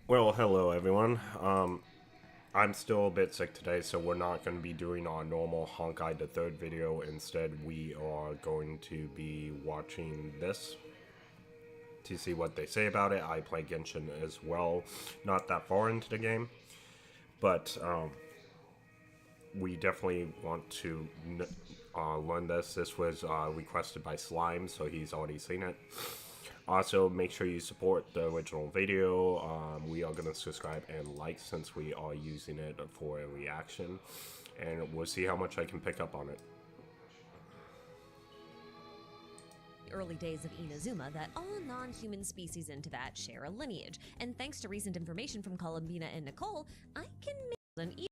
Well, hello everyone. I'm still a bit sick today, so we're not going to be doing our normal Honkai the Third video. Instead, we are going to be watching this to see what they say about it. I play Genshin as well, not that far into the game, but we definitely want to learn this. This was requested by Slime, so he's already seen it. Also, make sure you support the original video. We are going to subscribe and like since we are using it for a reaction. And we'll see how much I can pick up on it. Early days of Inazuma that all non-human species in Teyvat share a lineage, and thanks to recent information from Columbina and Nicole, I can make an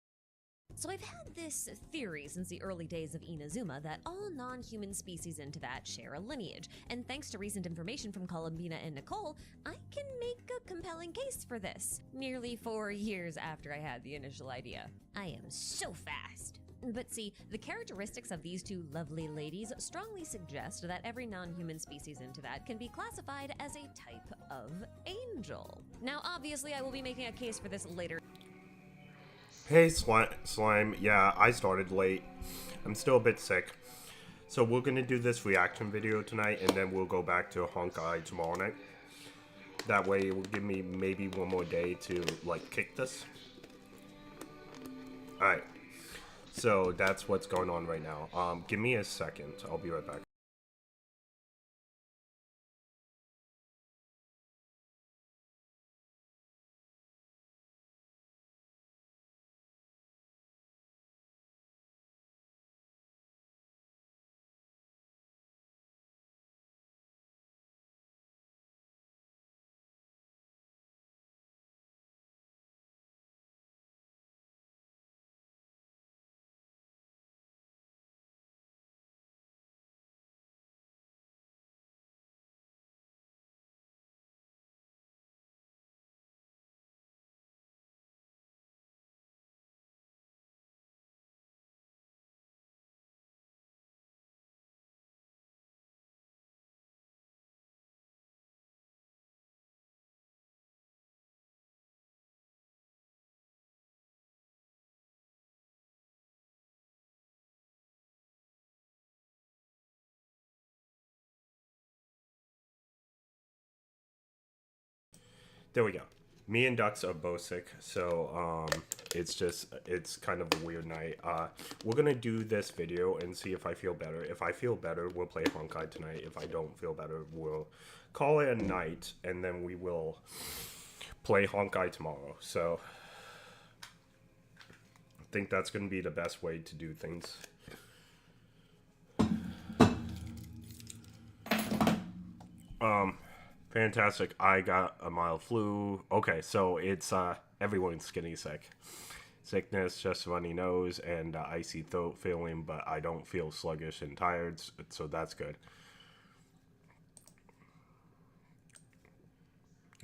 So I've had this theory since the early days of Inazuma that all non-human species in Teyvat share a lineage, and thanks to recent information from Columbina and Nicole, I can make a compelling case for this, nearly 4 years after I had the initial idea. I am so fast. But see, the characteristics of these two lovely ladies strongly suggest that every non-human species in Teyvat can be classified as a type of angel. Now, obviously, I will be making a case for this later. Hey Slime, yeah, I started late. I'm still a bit sick. So we're going to do this reaction video tonight, and then we'll go back to Honkai tomorrow night. That way it will give me maybe one more day to, like, kick this. Alright. So that's what's going on right now. Give me a second. I'll be right back. There we go. Me and Ducks are both sick, so it's kind of a weird night. We're gonna do this video and see if I feel better. If I feel better, we'll play Honkai tonight. If I don't feel better, we'll call it a night, and then we will play Honkai tomorrow. So I think that's gonna be the best way to do things. Fantastic. I got a mild flu. Okay, so it's everyone's skinny sick. Sickness, just runny nose, and icy throat feeling, but I don't feel sluggish and tired, so that's good.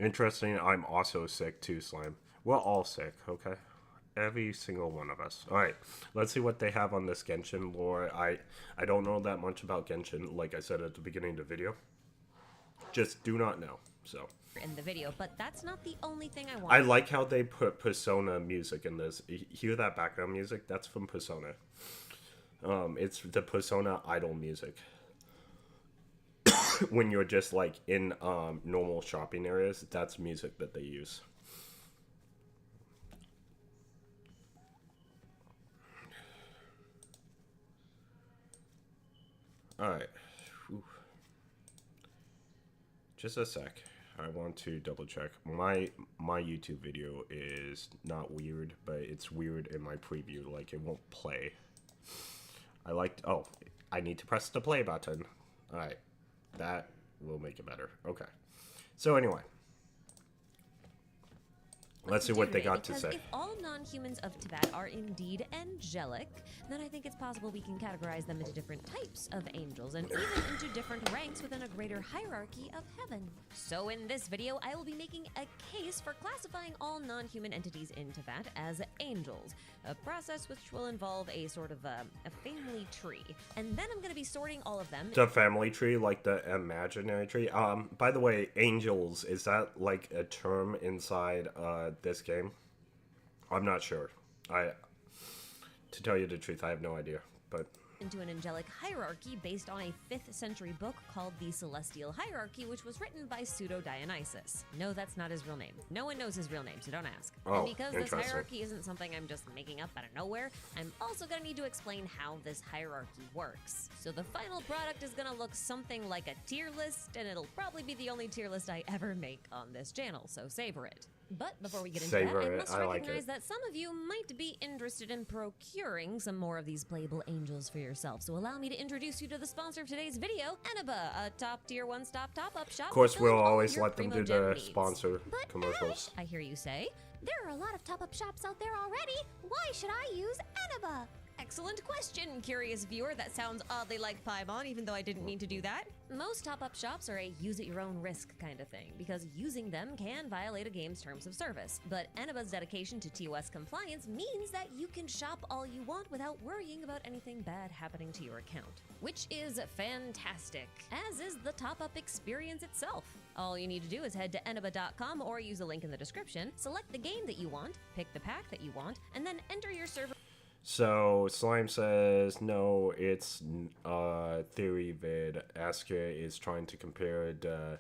Interesting, I'm also sick too, Slime. We're all sick, okay? Every single one of us. Alright, let's see what they have on this Genshin lore. I don't know that much about Genshin, like I said at the beginning of the video. Just do not know, so. In the video, but that's not the only thing I want. I like how they put Persona music in this. You hear that background music? That's from Persona. It's the Persona idol music. When you're just like in normal shopping areas, that's music that they use. Alright. Just a sec. I want to double check. My YouTube video is not weird, but it's weird in my preview. Like, it won't play. Oh, I need to press the play button. Alright. That will make it better. Okay. So anyway. Let's see what they got to say. If all non-humans of Teyvat are indeed angelic, then I think it's possible we can categorize them into different types of angels and even into different ranks within a greater hierarchy of heaven. So in this video, I will be making a case for classifying all non-human entities into that as angels, a process which will involve a sort of a family tree. And then I'm going to be sorting all of them. The family tree, like the imaginary tree. By the way, angels, is that like a term inside this game? I'm not sure. To tell you the truth, I have no idea, but into an angelic hierarchy based on a 5th century book called the Celestial Hierarchy, which was written by Pseudo-Dionysus. No, that's not his real name. No one knows his real name, so don't ask. Oh, and because this interesting. hierarchy isn't something I'm just making up out of nowhere, I'm also going to need to explain how this hierarchy works. So the final product is going to look something like a tier list, and it'll probably be the only tier list I ever make on this channel, so savor it. But before we get into that, I must recognize that some of you might be interested in procuring some more of these playable angels for yourself. So allow me to introduce you to the sponsor of today's video, Eniba, a top-tier one-stop top-up shop. of course fulfilling we'll all always your let them do Primogen the needs. sponsor But commercials. I hear you say. There are a lot of top-up shops out there already. Why should I use Eniba? Excellent question, curious viewer. That sounds oddly like Paimon, even though I didn't mean to do that. Most top-up shops are a use-at-your-own-risk kind of thing, because using them can violate a game's terms of service. But Eniba's dedication to TOS compliance means that you can shop all you want without worrying about anything bad happening to your account, which is fantastic, as is the top-up experience itself. All you need to do is head to eniba.com or use a link in the description, select the game that you want, pick the pack that you want, and then enter your server. So Slime says no, it's theory vid. Aska is trying to compare the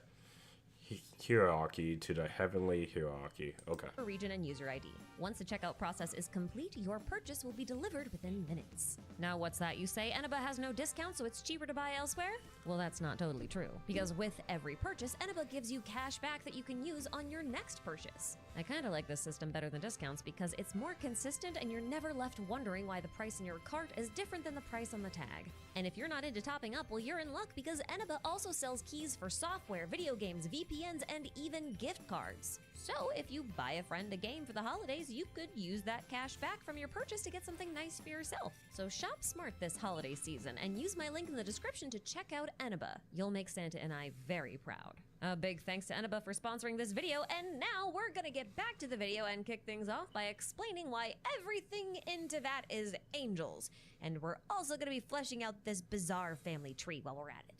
hierarchy to the heavenly hierarchy. Okay. Region and user ID. Once the checkout process is complete, your purchase will be delivered within minutes. Now what's that you say? Eniba has no discount, so it's cheaper to buy elsewhere? Well, that's not totally true, because with every purchase, Eniba gives you cash back that you can use on your next purchase. I kinda like this system better than discounts because it's more consistent and you're never left wondering why the price in your cart is different than the price on the tag. And if you're not into topping up, well, you're in luck because Eniba also sells keys for software, video games, VPNs, and even gift cards. So if you buy a friend a game for the holidays, you could use that cash back from your purchase to get something nice for yourself. So shop smart this holiday season and use my link in the description to check out Eniba. You'll make Santa and I very proud. A big thanks to Eniba for sponsoring this video, and now we're gonna get back to the video and kick things off by explaining why everything into that is angels. And we're also gonna be fleshing out this bizarre family tree while we're at it.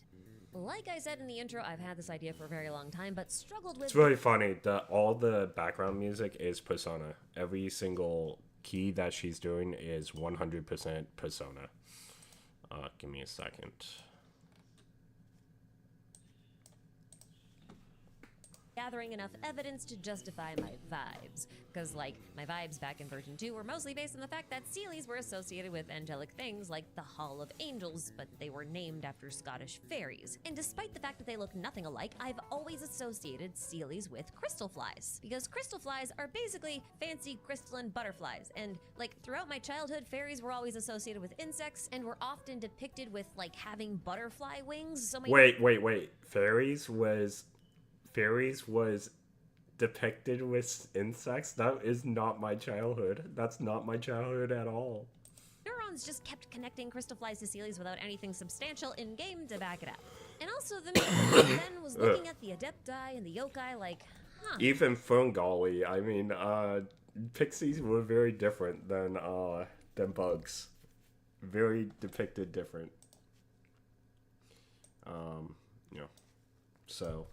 Like I said in the intro, I've had this idea for a very long time, but struggled with— It's really funny that all the background music is Persona. Every single key that she's doing is 100% Persona. Give me a second. gathering enough evidence to justify my vibes. Because, like, my vibes back in version 2 were mostly based on the fact that Seelies were associated with angelic things like the Hall of Angels, but they were named after Scottish fairies. And despite the fact that they look nothing alike, I've always associated Seelies with crystal flies. Because crystal flies are basically fancy crystalline butterflies. And, like, throughout my childhood, fairies were always associated with insects and were often depicted with, like, having butterfly wings. So my— Wait. Fairies was depicted with insects? That is not my childhood. That's not my childhood at all. neurons just kept connecting crystal flies to Seelies without anything substantial in-game to back it up. And also, the then was looking at the Adepti and the Yokai like, huh. Even Ferngully, I mean, pixies were very different than bugs. Very depicted different. You know, so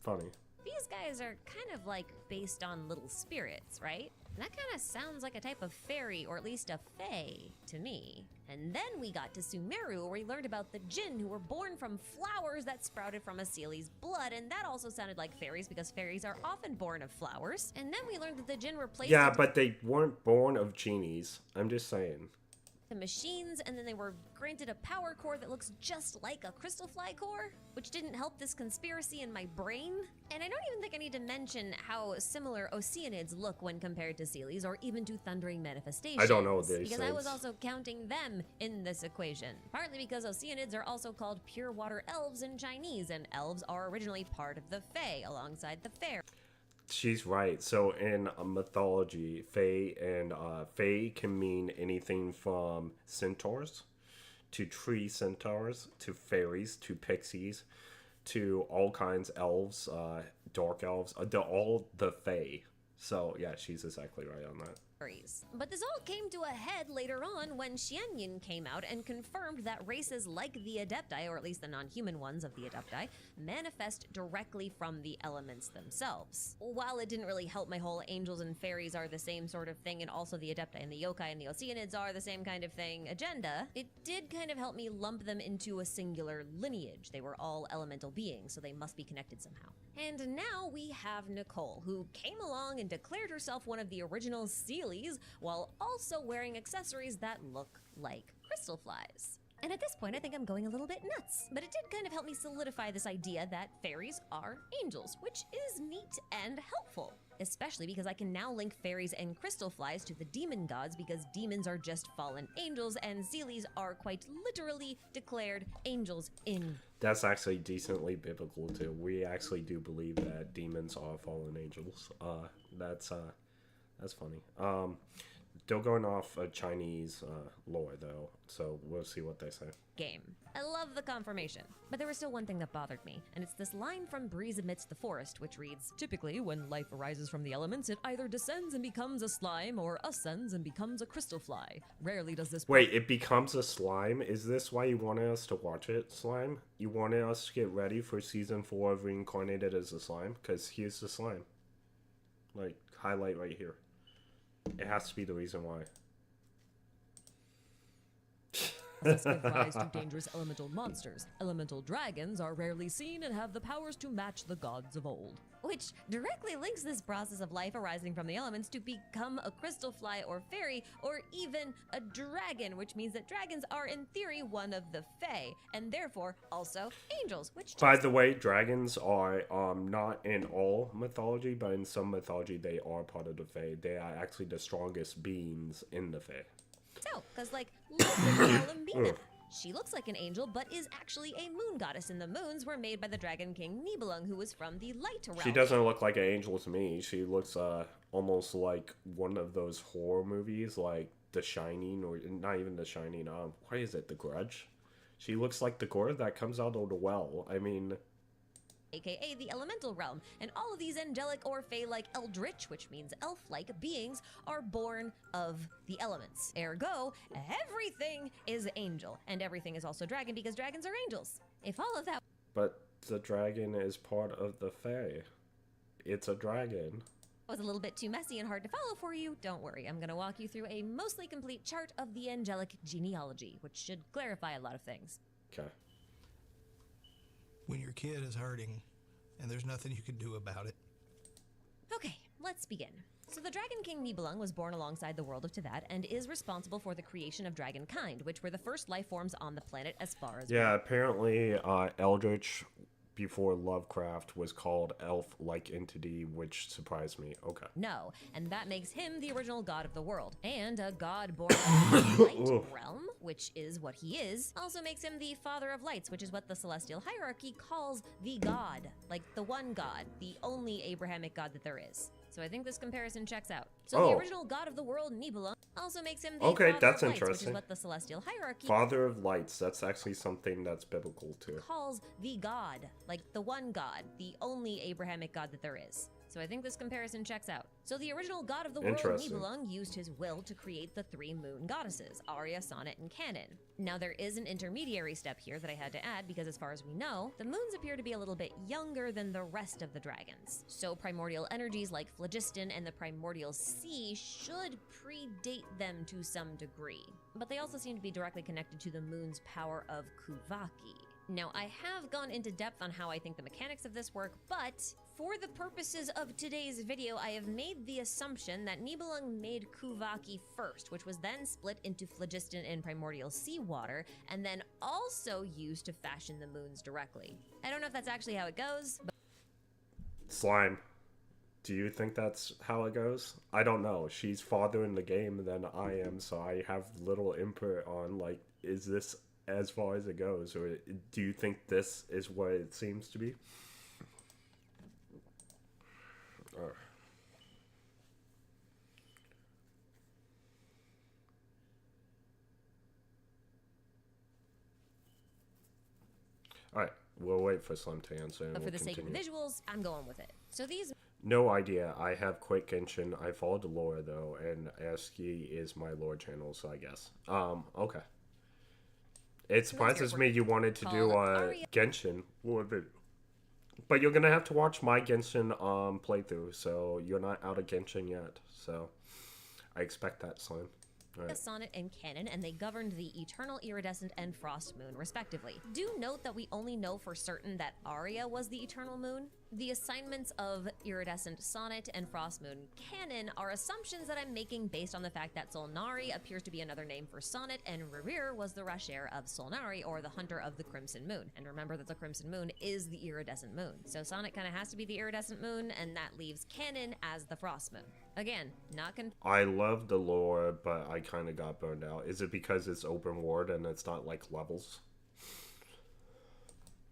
funny. These guys are kind of like based on little spirits, right? And that kind of sounds like a type of fairy, or at least a fae, to me. And then we got to Sumeru, where we learned about the Jinn, who were born from flowers that sprouted from a Seelie's blood, and that also sounded like fairies, because fairies are often born of flowers. And then we learned that the Jinn were placed Yeah, into but they weren't born of genies. I'm just saying. the machines, and then they were granted a power core that looks just like a crystal fly core, which didn't help this conspiracy in my brain. And I don't even think I need to mention how similar Oceanids look when compared to Seelies, or even to Thundering Manifestations. I don't know these because I was things. also counting them in this equation. Partly because Oceanids are also called pure water elves in Chinese, and elves are originally part of the Fae, alongside the Fae. She's right. So in mythology, fae and fae can mean anything from centaurs to tree centaurs, to fairies, to pixies, to all kinds elves, dark elves, all the fae. So yeah, she's exactly right on that. But this all came to a head later on when Xianyin came out and confirmed that races like the Adepti, or at least the non-human ones of the Adepti, manifest directly from the elements themselves. While it didn't really help my whole angels and fairies are the same sort of thing, and also the Adepti and the Yokai and the Oceanids are the same kind of thing agenda, it did kind of help me lump them into a singular lineage. They were all elemental beings, so they must be connected somehow. And now we have Nicole, who came along and declared herself one of the original Sealies, while also wearing accessories that look like crystal flies. And at this point, I think I'm going a little bit nuts. But it did kind of help me solidify this idea that fairies are angels, which is neat and helpful. Especially because I can now link fairies and crystal flies to the demon gods, because demons are just fallen angels and Sealies are quite literally declared angels in. That's actually decently biblical too. We actually do believe that demons are fallen angels. That's funny. Still going off a Chinese lore though, so we'll see what they say. Game. I love the confirmation. But there was still one thing that bothered me, and it's this line from Breeze Amidst the Forest, which reads, "Typically, when life arises from the elements, it either descends and becomes a slime, or ascends and becomes a crystal fly. Rarely does this..." Wait, it becomes a slime? Is this why you wanted us to watch it, Slime? You wanted us to get ready for season 4 of Reincarnated as a Slime? Because here's the slime. Like, highlight right here. It has to be the reason why. This gives rise to dangerous elemental monsters. Elemental dragons are rarely seen and have the powers to match the gods of old. Which directly links this process of life arising from the elements to become a crystal fly or fairy, or even a dragon, which means that dragons are in theory one of the fae, and therefore also angels, which... By the way, dragons are not in all mythology, but in some mythology they are part of the fae. They are actually the strongest beings in the fae. So, because, like, look at Columbina. She looks like an angel, but is actually a moon goddess, and the moons were made by the Dragon King Nibelung, who was from the light realm. She doesn't look like an angel to me. She looks almost like one of those horror movies, like The Shining, or not even The Shining. What is it? The Grudge? She looks like the gore that comes out of the well. I mean... aka the elemental realm, and all of these angelic or fae-like eldritch, which means elf-like beings, are born of the elements. Ergo, everything is angel, and everything is also dragon because dragons are angels. If all of that But the dragon is part of the fae. It's a dragon. was a little bit too messy and hard to follow for you, don't worry. I'm gonna walk you through a mostly complete chart of the angelic genealogy, which should clarify a lot of things. Okay. When your kid is hurting and there's nothing you can do about it. Okay, let's begin. So the Dragon King Nibelung was born alongside the world of Teyvat and is responsible for the creation of dragonkind, which were the first life forms on the planet as far as... Yeah, apparently Eldritch before Lovecraft was called elf-like entity, which surprised me. Okay. No, and that makes him the original god of the world. And a god born of the light realm, which is what he is, also makes him the father of lights, which is what the celestial hierarchy calls the god. Like the one god, the only Abrahamic god that there is. So I think this comparison checks out. So the original god of the world, Nibelung, also makes him the father that's of lights, which interesting. is what the celestial hierarchy Father of lights, that's actually something that's biblical too. calls the god, like the one god, the only Abrahamic god that there is. So I think this comparison checks out. So the original god of the world, Interesting. Nibelung, used his will to create the 3 moon goddesses, Arya, Sonnet, and Canon. Now there is an intermediary step here that I had to add because as far as we know, the moons appear to be a little bit younger than the rest of the dragons. So primordial energies like phlogiston and the primordial sea should predate them to some degree. But they also seem to be directly connected to the moon's power of Kuvaki. Now, I have gone into depth on how I think the mechanics of this work, but for the purposes of today's video, I have made the assumption that Nibelung made Kuvaki first, which was then split into phlogiston and primordial seawater, and then also used to fashion the moons directly. I don't know if that's actually how it goes, but... Slime, do you think that's how it goes? I don't know. She's farther in the game than I am, so I have little input on, like, is this as far as it goes, or do you think this is what it seems to be? All right, we'll wait for Slim to answer. And But for we'll the sake of the continue. visuals, I'm going with it. So these No idea. I have quit Genshin. I followed the lore though, and ASCII is my lore channel, so I guess. Okay. It surprises me you wanted to do Genshin lore video. But you're gonna have to watch my Genshin playthrough, so you're not out of Genshin yet. So I expect that, Slime. Alright. Sonnet and Canon, and they governed the Eternal, Iridescent, and Frost Moon, respectively. Do note that we only know for certain that Aria was the Eternal Moon. The assignments of Iridescent Sonnet and Frost Moon Canon are assumptions that I'm making based on the fact that Solnari appears to be another name for Sonnet, and Rerir was the Rasher of Solnari, or the Hunter of the Crimson Moon. And remember that the Crimson Moon is the Iridescent Moon. So Sonnet kind of has to be the Iridescent Moon, and that leaves Canon as the Frost Moon. Again, not I love the lore, but I kind of got burned out. Is it because it's open world and it's not like levels?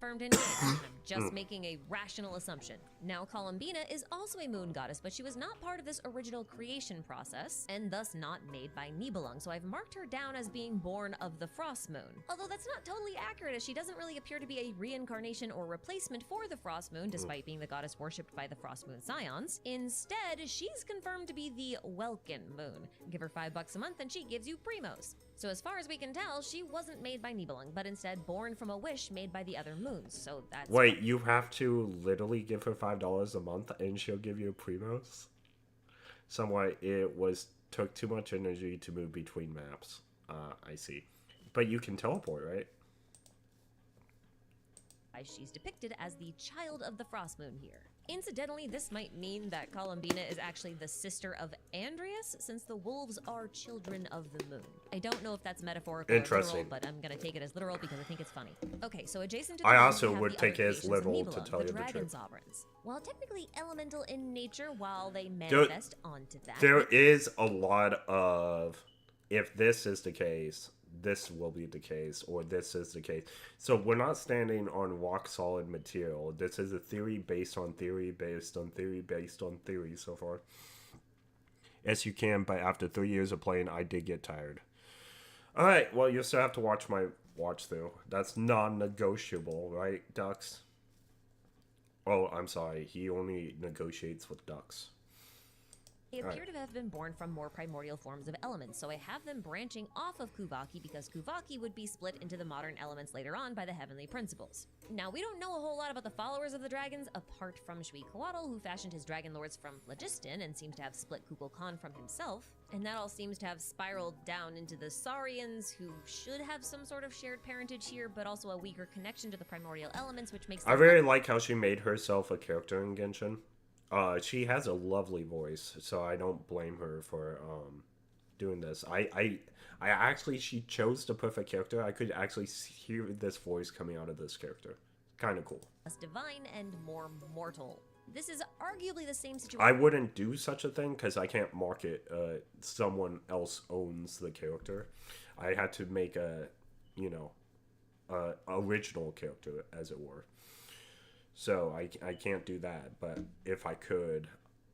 confirmed in I'm just making a rational assumption. Now, Columbina is also a moon goddess, but she was not part of this original creation process, and thus not made by Nibelung, so I've marked her down as being born of the Frost Moon. Although that's not totally accurate, as she doesn't really appear to be a reincarnation or replacement for the Frost Moon, despite being the goddess worshipped by the Frost Moon Scions. Instead, she's confirmed to be the Welkin Moon. Give her $5 a month and she gives you Primos. So as far as we can tell, she wasn't made by Nibelung, but instead born from a wish made by the other moons, so that's... Wait, you have to literally give her $5 a month and she'll give you Primos? Somewhat, it took too much energy to move between maps. I see. But you can teleport, right? She's depicted as the child of the Frost Moon here. Incidentally, this might mean that Columbina is actually the sister of Andreas, since the wolves are children of the moon. I don't know if that's metaphorical or literal, but I'm gonna take it as literal because I think it's funny. Okay, so adjacent to the I moon, also we have would the take other it as creations, literal to Nibelung, tell you the dragon truth. sovereigns. While technically elemental in nature, while they manifest onto that... There is a lot of, if this is the case, this will be the case, or this is the case. So we're not standing on rock solid material. This is a theory based on theory, based on theory, based on theory so far. As you can, but after 3 years of playing, I did get tired. Alright, well, you still have to watch my watch through. That's non-negotiable, right, Ducks? Oh, I'm sorry. He only negotiates with ducks. They appear to have been born from more primordial forms of elements, so I have them branching off of Kuvaki because Kuvaki would be split into the modern elements later on by the heavenly principles. Now, we don't know a whole lot about the followers of the dragons, apart from Shui-Coatl, who fashioned his dragon lords from phlogiston and seems to have split Kukulkan from himself, and that all seems to have spiraled down into the Saurians, who should have some sort of shared parentage here, but also a weaker connection to the primordial elements, which makes them... I really like how she made herself a character in Genshin. She has a lovely voice, so I don't blame her for doing this. I actually, she chose the perfect character. I could actually hear this voice coming out of this character. Kind of cool. Less divine and more mortal. This is arguably the same situation. I wouldn't do such a thing because I can't market. Someone else owns the character. I had to make a, original character, as it were. So I can't do that, but if I could,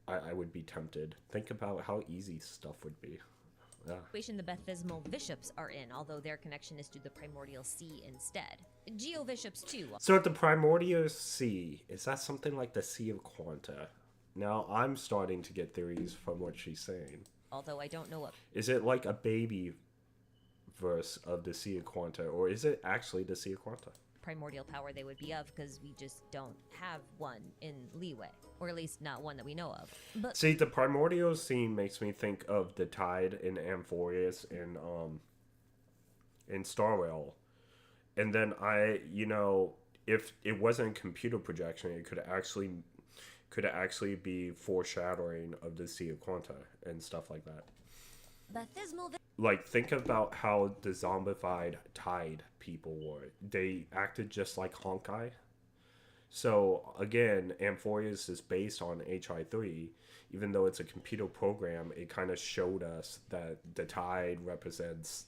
I would be tempted. Think about how easy stuff would be. Yeah. The Baptismal Bishops are in, although their connection is to the Primordial Sea instead. Geo Bishops too. So the Primordial Sea, is that something like the Sea of Quanta? Now I'm starting to get theories from what she's saying. Although I don't know what... Is it like a baby verse of the Sea of Quanta, or is it actually the Sea of Quanta? Primordial power they would be of, because we just don't have one in Leeway, or at least not one that we know of. But see, the primordial scene makes me think of the Tide in Amphorius in Starwell, and then if it wasn't computer projection, it could actually be foreshadowing of the Sea of Quanta and stuff like that. Baptismal... Like, think about how the zombified Tide people were. They acted just like Honkai. So, again, Amphorius is based on HI3. Even though it's a computer program, it kind of showed us that the Tide represents,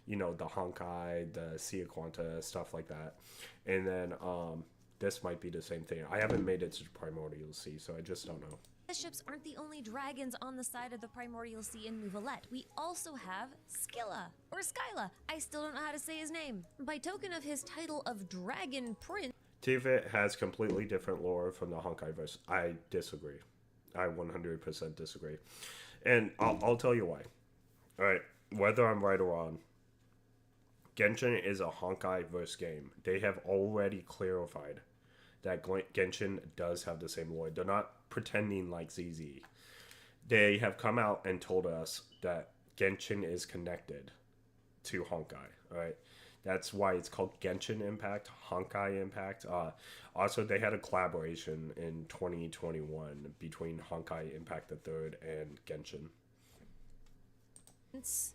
the Honkai, the Sea of Quanta, stuff like that. And then, this might be the same thing. I haven't made it to Primordial Sea, so I just don't know. ships aren't the only dragons on the side of the Primordial Sea in Mouvelet. We also have Scylla, or Skyla. I still don't know how to say his name. By token of his title of Dragon Prince. Tivit has completely different lore from the Honkaiverse. I disagree. I 100% disagree. And I'll tell you why. Alright, whether I'm right or wrong, Genshin is a Honkaiverse game. They have already clarified that Genshin does have the same lore. They're not pretending like ZZ. They have come out and told us that Genshin is connected to Honkai. Alright, that's why it's called Genshin Impact, Honkai Impact. Also, they had a collaboration in 2021 between Honkai Impact the Third and Genshin.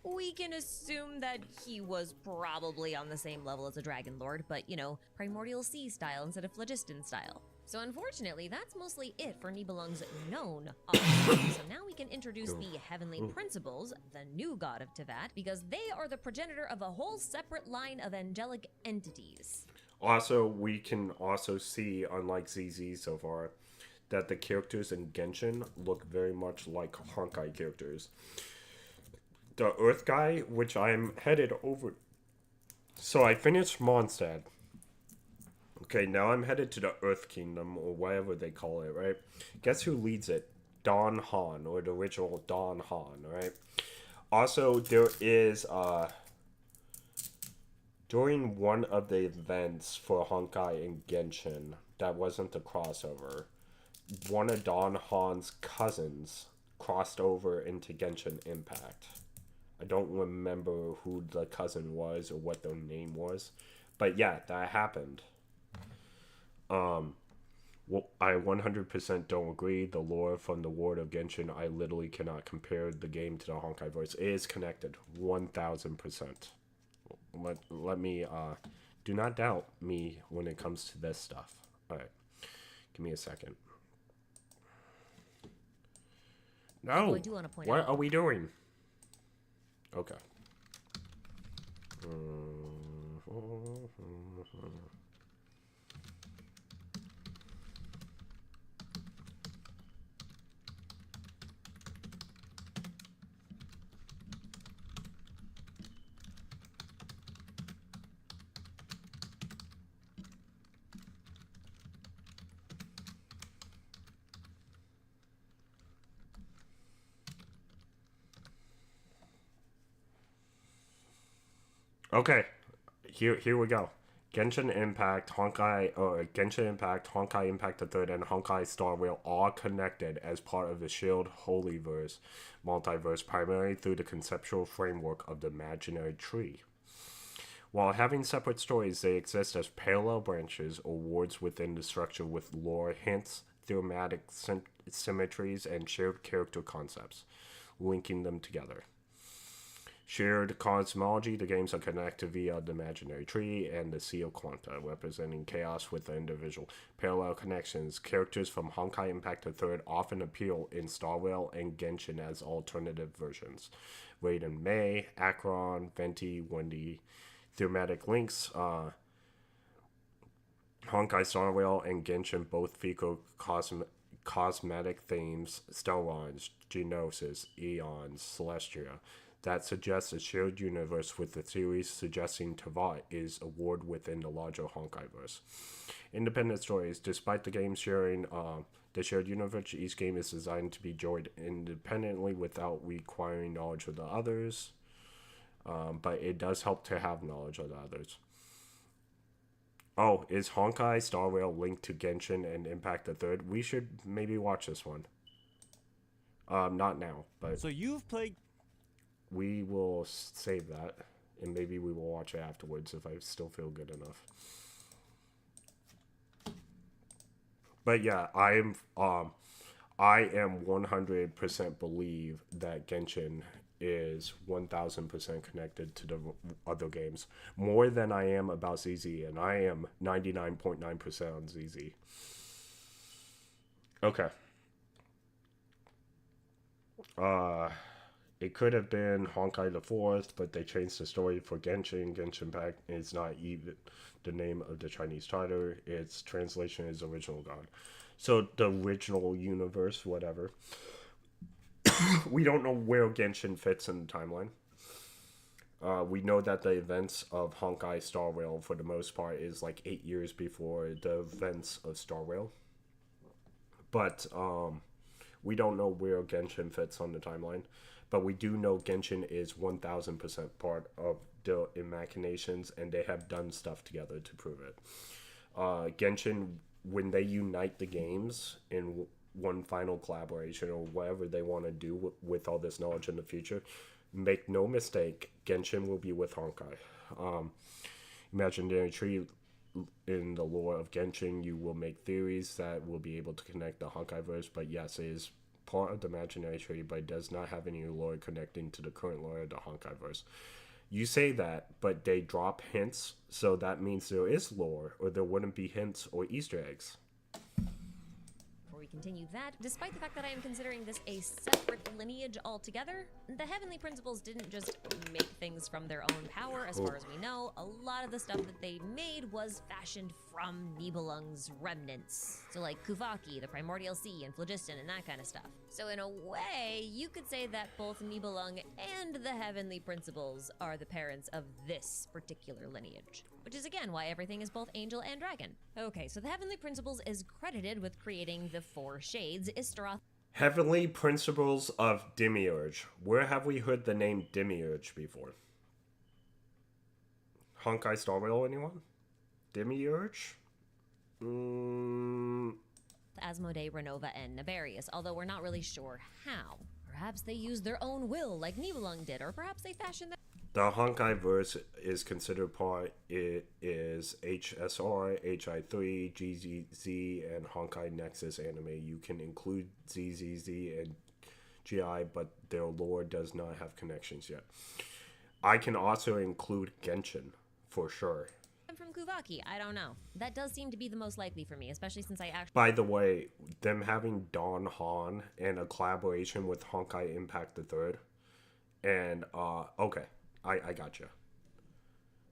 We can assume that he was probably on the same level as a Dragon Lord, but, you know, Primordial Sea style instead of Phlogiston style. So unfortunately, that's mostly it for Nibelung's known offspring. So now we can introduce the Heavenly Principles, the new god of Tevat, because they are the progenitor of a whole separate line of angelic entities. Also, we can also see, unlike ZZ so far, that the characters in Genshin look very much like Honkai characters. The Earth guy, which I'm headed over. So I finished Mondstadt. Okay, now I'm headed to the Earth Kingdom, or whatever they call it, right? Guess who leads it? Don Han, or the original Don Han, right? Also, there is, during one of the events for Honkai and Genshin, that wasn't the crossover, one of Don Han's cousins crossed over into Genshin Impact. I don't remember who the cousin was or what their name was. But yeah, that happened. Well, I 100% don't agree. The lore from the World of Genshin, I literally cannot compare the game to the Honkaiverse. It is connected 1000%. Let me, do not doubt me when it comes to this stuff. Alright, give me a second. No, I do want to point what out. are we doing? Okay. Okay, here we go. Genshin Impact, Genshin Impact, Honkai Impact the Third, and Honkai Star Rail are connected as part of the Shield Holyverse multiverse, primarily through the conceptual framework of the imaginary tree. While having separate stories, they exist as parallel branches or wards within the structure with lore hints, thematic symmetries, and shared character concepts, linking them together. Shared cosmology, the games are connected via the imaginary tree and the Sea of Quanta, representing chaos with the individual. Parallel connections. Characters from Honkai Impact III often appeal in Star Rail and Genshin as alternative versions. Raiden Mei, Akron, Venti, Wendy. Thematic links. Honkai Star Rail and Genshin both feature cosmetic themes, Stellarons, Geonosis, Eons, Celestia, that suggests a shared universe, with the theories suggesting Tevat is a ward within the larger Honkaiverse. Independent stories. Despite the game sharing the shared universe, each game is designed to be enjoyed independently without requiring knowledge of the others. But it does help to have knowledge of the others. Oh, is Honkai Star Rail linked to Genshin and Impact the Third? We should maybe watch this one. Not now, but... So you've played... We will save that, and maybe we will watch it afterwards if I still feel good enough. But yeah, I am 100% believe that Genshin is 1000% connected to the other games, more than I am about ZZ, and I am 99.9% on ZZ. Okay. It could have been Honkai the Fourth, but they changed the story for Genshin. Genshin Impact is not even the name of the Chinese title. Its translation is Original God. So the original universe, whatever. We don't know where Genshin fits in the timeline. We know that the events of Honkai Star Rail, for the most part, is like 8 years before the events of Star Rail. But we don't know where Genshin fits on the timeline. But we do know Genshin is 1000% part of the Machinations, and they have done stuff together to prove it. Genshin, when they unite the games in one final collaboration or whatever they want to do with all this knowledge in the future, make no mistake, Genshin will be with Honkai. Imaginary Tree, in the lore of Genshin, you will make theories that will be able to connect the Honkai verse, but yes, it is part of the Imaginary Tree, but it does not have any lore connecting to the current lore of the Honkai verse. You say that, but they drop hints, so that means there is lore, or there wouldn't be hints or Easter eggs. Before we continue that, despite the fact that I am considering this a separate lineage altogether, the Heavenly Principles didn't just make things from their own power, as far as we know. A lot of the stuff that they made was fashioned from Nibelung's remnants. So like Kuvaki, the Primordial Sea, and Phlogiston, and that kind of stuff. So in a way, you could say that both Nibelung and the Heavenly Principles are the parents of this particular lineage. Which is again why everything is both angel and dragon. Okay, so the Heavenly Principles is credited with creating the four shades, Istaroth. Heavenly Principles of Demiurge. Where have we heard the name Demiurge before? Honkai Star Rail, anyone? Demiurge? Asmodee, Renova, and Naberius, although we're not really sure how. Perhaps they used their own will like Nibelung did, or perhaps they fashioned The Honkai verse is considered part. It is HSR, HI3, GZZ, and Honkai Nexus anime. You can include ZZZ and GI, but their lore does not have connections yet. I can also include Genshin, for sure. from Kuvaki. I don't know. That does seem to be the most likely for me, especially since I actually... By the way, them having Don Han and a collaboration with Honkai Impact the Third, and okay, I gotcha.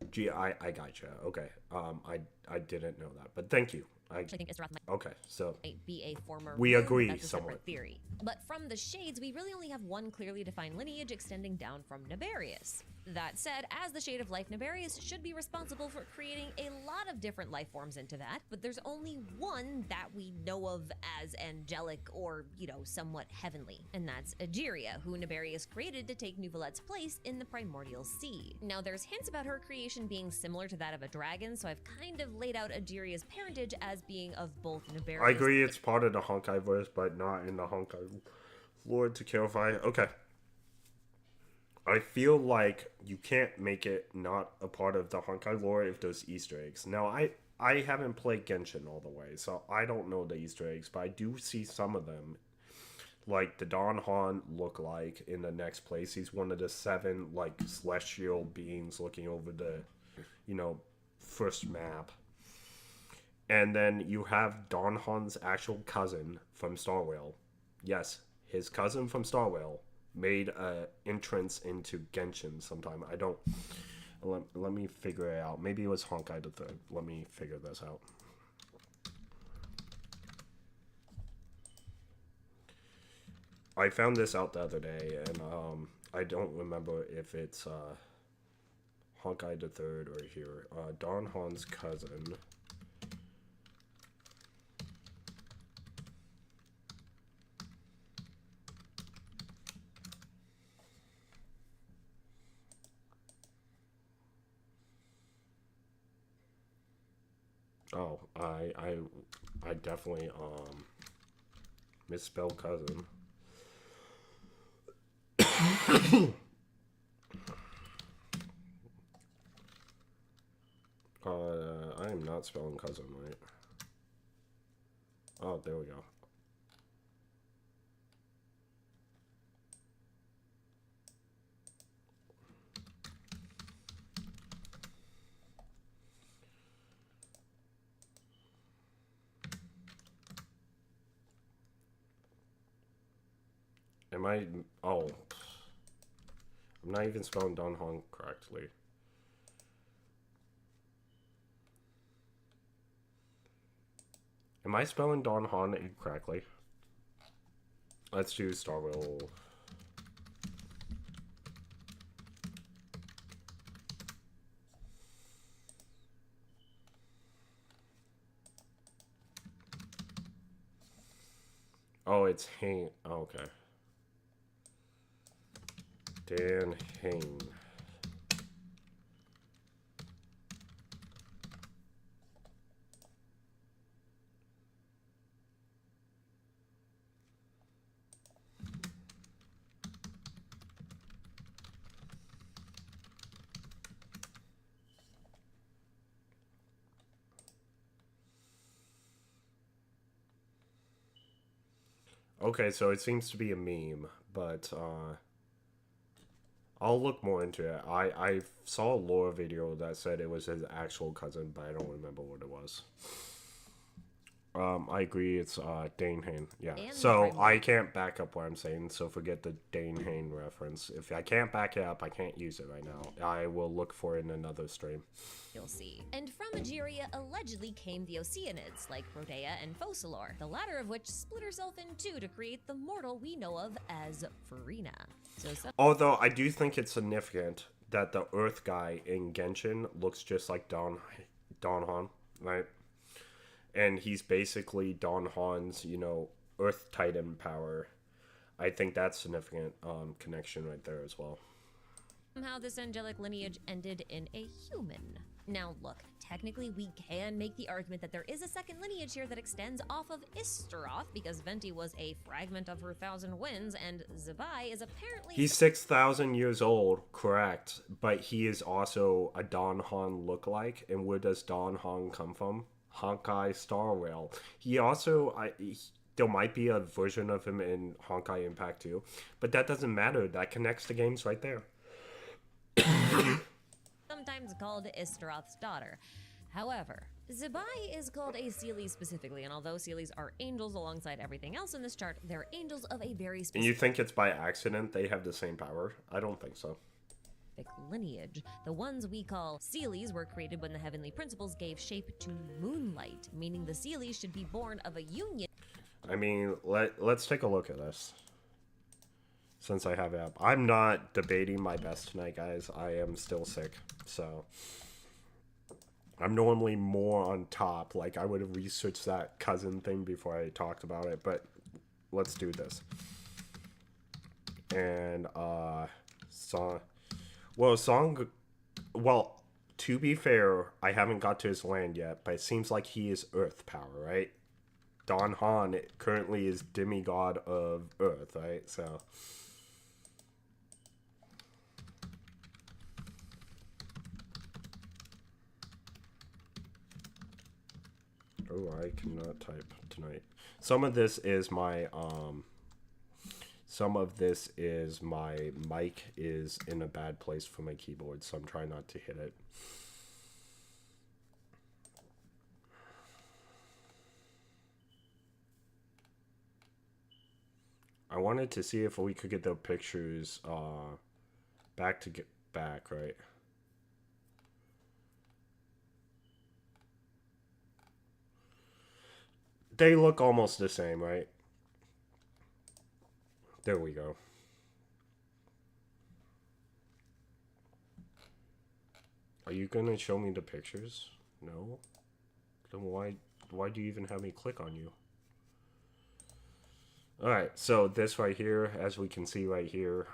I gotcha. Okay, I didn't know that, but thank you. I think Isroth might Okay, so be a former... we agree that's a separate somewhat. theory. But from the Shades, we really only have one clearly defined lineage extending down from Naberius. That said, as the Shade of Life, Naberius should be responsible for creating a lot of different life forms into that, but there's only one that we know of as angelic or, you know, somewhat heavenly, and that's Egeria, who Naberius created to take Nuvalet's place in the Primordial Sea. Now, there's hints about her creation being similar to that of a dragon, so I've kind of laid out Egeria's parentage as being of both Naberius... I agree it's part of the Honkai verse, but not in the Honkai lore to clarify. Okay. I feel like you can't make it not a part of the Honkai lore if there's Easter eggs. Now, I haven't played Genshin all the way, so I don't know the Easter eggs, but I do see some of them. Like, the Don Han look like in the next place. He's one of the 7, like, celestial beings looking over the, you know, first map. And then you have Don Han's actual cousin from Star Rail. Yes, his cousin from Star Rail made an entrance into Genshin sometime. I don't... Let me figure it out. Maybe it was Honkai the Third. Let me figure this out. I found this out the other day, and I don't remember if it's Honkai the Third or here. Don Han's cousin... Oh, I definitely misspelled cousin. I am not spelling cousin right. Oh, there we go. Am I... Oh. I'm not even spelling Don Han correctly. Am I spelling Don Han incorrectly? Let's do Starwell. Oh, it's Hain. Oh, okay. Dan Hain. Okay, so it seems to be a meme, but I'll look more into it. I saw a lore video that said it was his actual cousin, but I don't remember what it was. I agree. It's Dane Hain. Yeah. And So Primal. I can't back up what I'm saying. So forget the Dane Hain reference. If I can't back it up, I can't use it right now. I will look for it in another stream. You'll see. And from Egeria allegedly came the Oceanids, like Rodea and Focalor, the latter of which split herself in two to create the mortal we know of as Farina. So Although I do think it's significant that the Earth guy in Genshin looks just like Don Han, right? And he's basically Don Han's, Earth Titan power. I think that's significant connection right there as well. somehow this angelic lineage ended in a human. Now look, technically we can make the argument that there is a second lineage here that extends off of Istaroth, because Venti was a fragment of her Thousand Winds, and Zabai is apparently... He's 6,000 years old, correct, but he is also a Don Han lookalike, and where does Don Han come from? Honkai Star Rail. He also... there might be a version of him in Honkai Impact 2, but that doesn't matter. That connects the games right there. sometimes called Istaroth's daughter. However, Zabai is called a Seelie specifically, and although Seelies are angels alongside everything else in this chart, they're angels of a very And specific you think it's by accident they have the same power? I don't think so. lineage. The ones we call Seelies were created when the heavenly principles gave shape to moonlight, meaning the Seelies should be born of a union. I mean, let's take a look at this. Since I have it up. I'm not debating my best tonight, guys. I am still sick, so... I'm normally more on top. Like, I would have researched that cousin thing before I talked about it, but let's do this. And, Song... Well, to be fair, I haven't got to his land yet, but it seems like he is Earth power, right? Don Han currently is demigod of Earth, right? So... Oh, I cannot type tonight. Some of this is my mic is in a bad place for my keyboard, so I'm trying not to hit it. I wanted to see if we could get the pictures back, right? They look almost the same, right? There we go. Are you gonna show me the pictures? No? Then why do you even have me click on you? Alright, so this right here, as we can see right here,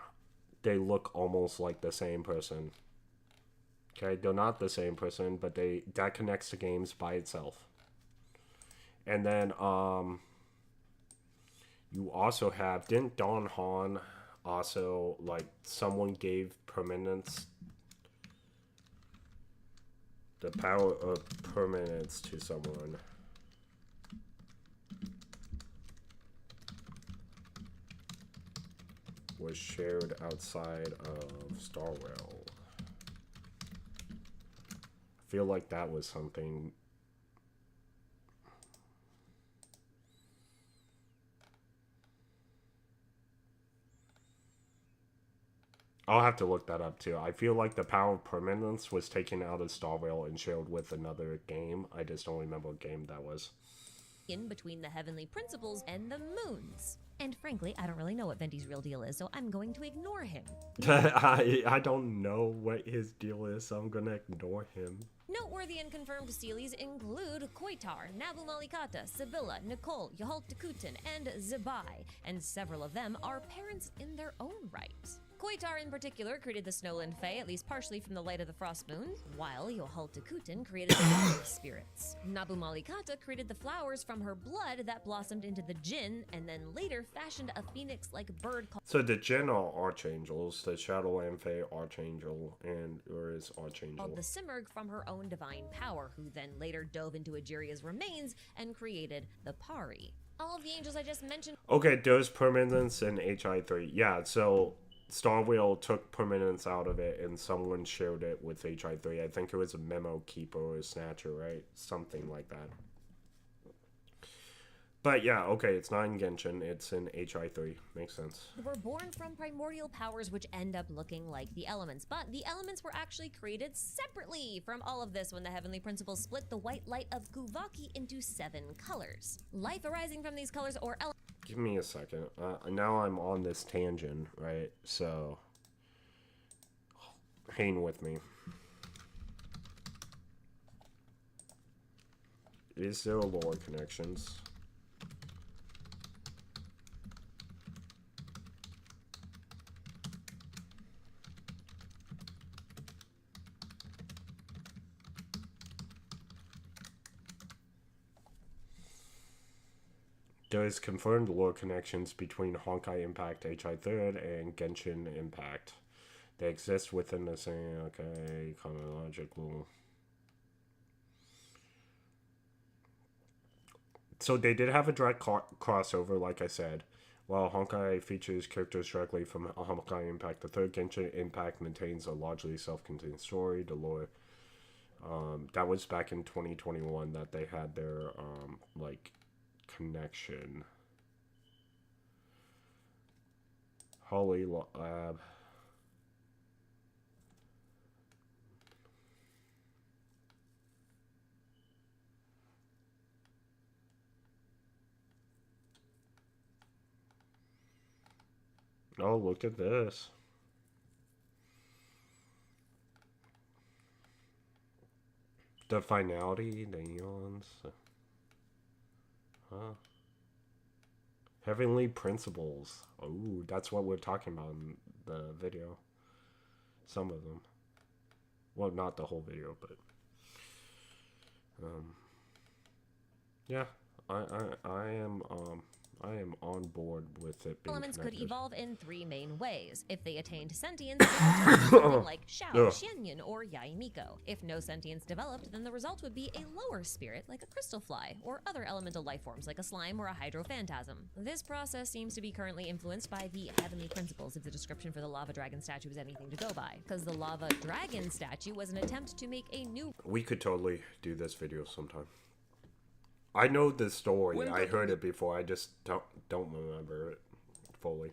they look almost like the same person. Okay, they're not the same person, but that connects the games by itself. And then, you also have, didn't Don Han also, like, someone gave permanence, the power of permanence to someone. Was shared outside of Starwell. I feel like that was something... I'll have to look that up too. I feel like the power of permanence was taken out of Star Rail and shared with another game. I just don't remember what game that was. In between the heavenly principles and the moons. And frankly, I don't really know what Venti's real deal is, so I'm going to ignore him. I don't know what his deal is, so I'm gonna ignore him. Noteworthy and confirmed Steelies include Koitar, Nabu Malikata, Sibylla, Nicole, Yahalt Takutin, and Zabai, and several of them are parents in their own right. Koitar in particular created the Snowland Fae, at least partially from the light of the Frost Moon, while Yohal Takutin created the Water Spirits. Nabu Malikata created the flowers from her blood that blossomed into the Jinn, and then later fashioned a phoenix-like bird called... So the Jinn are archangels, the Shadowland Fae archangel, and Uri's archangel. Called the Simurgh from her own divine power, who then later dove into Egeria's remains and created the Pari. All of the angels I just mentioned... Okay, there's permanence in HI3. Yeah, so... Star Wheel took permanence out of it and someone shared it with HI3. I think it was a Memo Keeper or a Snatcher, right? Something like that. But yeah, okay, it's not in Genshin, it's in HI3. Makes sense. Were born from primordial powers which end up looking like the elements, but the elements were actually created separately from all of this when the heavenly principles split the white light of Kuvaki into 7 colors. Life arising from these colors or elements. Give me a second. Now I'm on this tangent, right? So, hang with me. Is there lore connections? There is confirmed lore connections between Honkai Impact HI Third and Genshin Impact. They exist within the same, okay, chronological. So they did have a direct crossover, like I said. While Honkai features characters directly from Honkai Impact, the third Genshin Impact maintains a largely self-contained story. The lore, that was back in 2021 that they had their, like, connection. Holy Lab. Oh, look at this. The finality, the eons. Huh. Heavenly Principles. Oh, that's what we're talking about in the video. Some of them. Well, not the whole video, but... yeah, I am on board with it being Elements connected. could evolve in 3 main ways. If they attained sentience, they would turn something like Shao, Xianyan, or Yaimiko. If no sentience developed, then the result would be a lower spirit like a crystal fly, or other elemental life forms like a slime or a hydrophantasm. This process seems to be currently influenced by the heavenly principles if the description for the lava dragon statue is anything to go by, because the lava dragon statue was an attempt to make a new... We could totally do this video sometime. I know the story. I heard it before. I just don't remember it fully.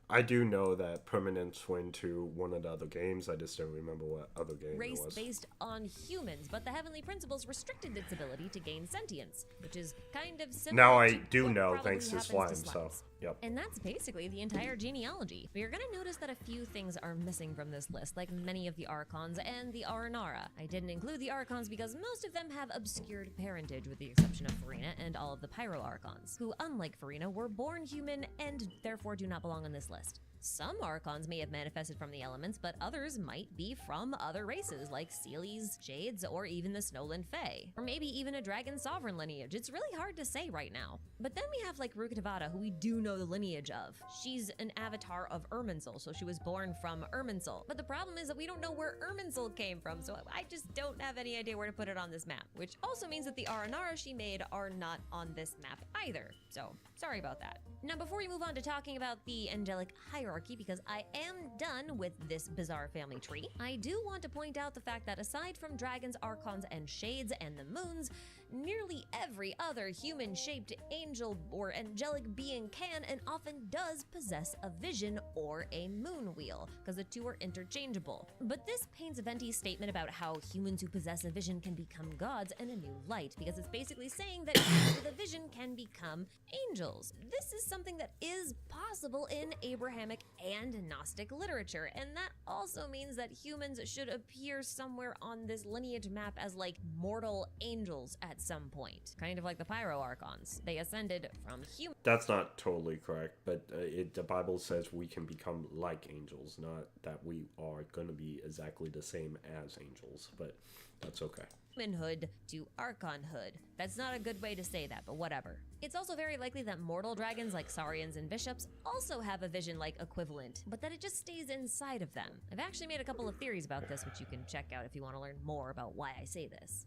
I do know that permanence went to one of the other games. I just don't remember what other game it was. Race based on humans, but the heavenly principles restricted its ability to gain sentience, which is kind of similar. Now I to do what know probably thanks to happens Slime, so yep. And that's basically the entire genealogy. But you're gonna notice that a few things are missing from this list, like many of the Archons and the Aranara. I didn't include the Archons because most of them have obscured parentage, with the exception of Farina and all of the Pyro Archons, who, unlike Farina, were born human and therefore do not belong on this list. Some Archons may have manifested from the elements, but others might be from other races, like Seelies, Shades, or even the Snowland Fae. Or maybe even a Dragon Sovereign lineage. It's really hard to say right now. But then we have like Rukkhadevata, who we do know the lineage of. She's an avatar of Irminsul, so she was born from Irminsul. But the problem is that we don't know where Irminsul came from, so I just don't have any idea where to put it on this map. Which also means that the Aranara she made are not on this map either. So, sorry about that. Now, before we move on to talking about the angelic hierarchy, because I am done with this bizarre family tree, I do want to point out the fact that aside from dragons, archons, and shades, and the moons, nearly every other human-shaped angel or angelic being can and often does possess a vision or a moon wheel, because the two are interchangeable. But this paints Venti's statement about how humans who possess a vision can become gods in a new light, because it's basically saying that humans with a vision can become angels. This is something that is possible in Abrahamic and Gnostic literature, and that also means that humans should appear somewhere on this lineage map as like mortal angels at some point. Kind of like the Pyro Archons. They ascended from human. That's not totally correct, but the Bible says we can become like angels, not that we are going to be exactly the same as angels, but that's okay. Humanhood to archonhood. That's not a good way to say that, but whatever. It's also very likely that mortal dragons like Saurians and Bishops also have a vision-like equivalent, but that it just stays inside of them. I've actually made a couple of theories about this, which you can check out if you want to learn more about why I say this.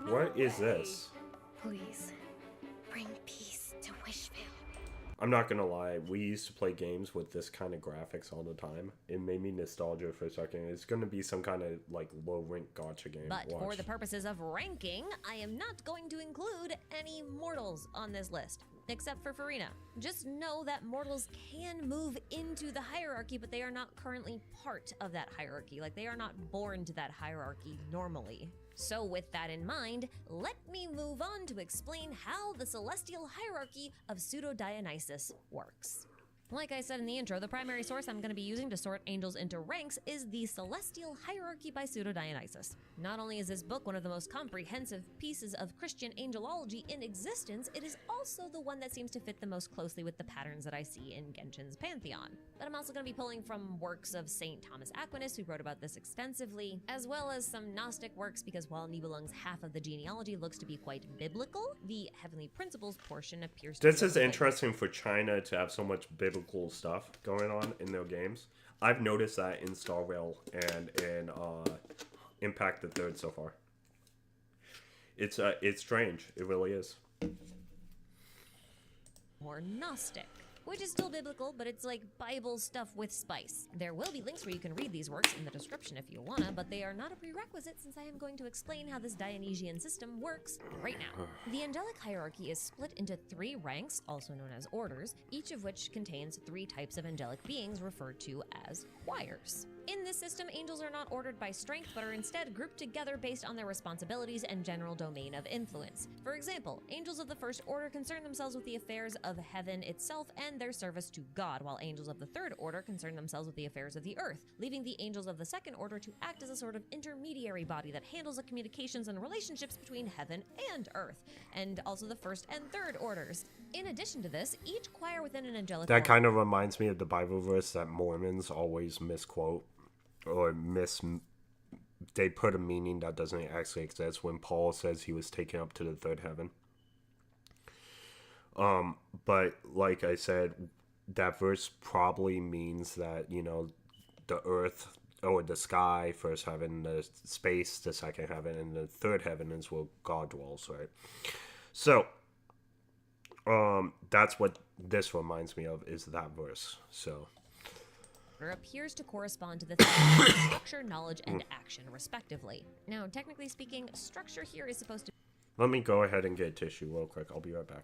What is this? Please, bring peace to Wishville. I'm not gonna lie, we used to play games with this kind of graphics all the time. It made me nostalgia for a second. It's gonna be some kind of like low rank gacha game. But Watch. for the purposes of ranking, I am not going to include any mortals on this list, except for Farina. Just know that mortals can move into the hierarchy, but they are not currently part of that hierarchy. Like, they are not born to that hierarchy normally. So with that in mind, let me move on to explain how the celestial hierarchy of Pseudo-Dionysus works. Like I said in the intro, the primary source I'm going to be using to sort angels into ranks is the Celestial Hierarchy by Pseudo-Dionysus. Not only is this book one of the most comprehensive pieces of Christian angelology in existence, it is also the one that seems to fit the most closely with the patterns that I see in Genshin's pantheon. But I'm also going to be pulling from works of St. Thomas Aquinas, who wrote about this extensively, as well as some Gnostic works, because while Nibelung's half of the genealogy looks to be quite biblical, the Heavenly Principles portion appears to be This is interesting for China to have so much biblical stuff going on in their games. I've noticed that in Star Rail and in Impact the Third so far. It's strange. It really is. More Gnostic, which is still biblical, but it's like Bible stuff with spice. There will be links where you can read these works in the description if you wanna, but they are not a prerequisite since I am going to explain how this Dionysian system works right now. The angelic hierarchy is split into 3 ranks, also known as orders, each of which contains 3 types of angelic beings referred to as choirs. In this system, angels are not ordered by strength, but are instead grouped together based on their responsibilities and general domain of influence. For example, angels of the first order concern themselves with the affairs of heaven itself and their service to God, while angels of the third order concern themselves with the affairs of the earth, leaving the angels of the second order to act as a sort of intermediary body that handles the communications and relationships between heaven and earth, and also the first and third orders. In addition to this, each choir within an angelic That order kind of reminds me of the Bible verse that Mormons always misquote or they put a meaning that doesn't actually exist when Paul says he was taken up to the third heaven. But like I said, that verse probably means that, you know, the earth or the sky, first heaven, the space, the second heaven, and the third heaven is where God dwells, right? So, that's what this reminds me of, is that verse. So appears to correspond to the themes of structure, knowledge, and action, respectively. Now, technically speaking, structure here is supposed to... let me go ahead and get a tissue real quick. I'll be right back.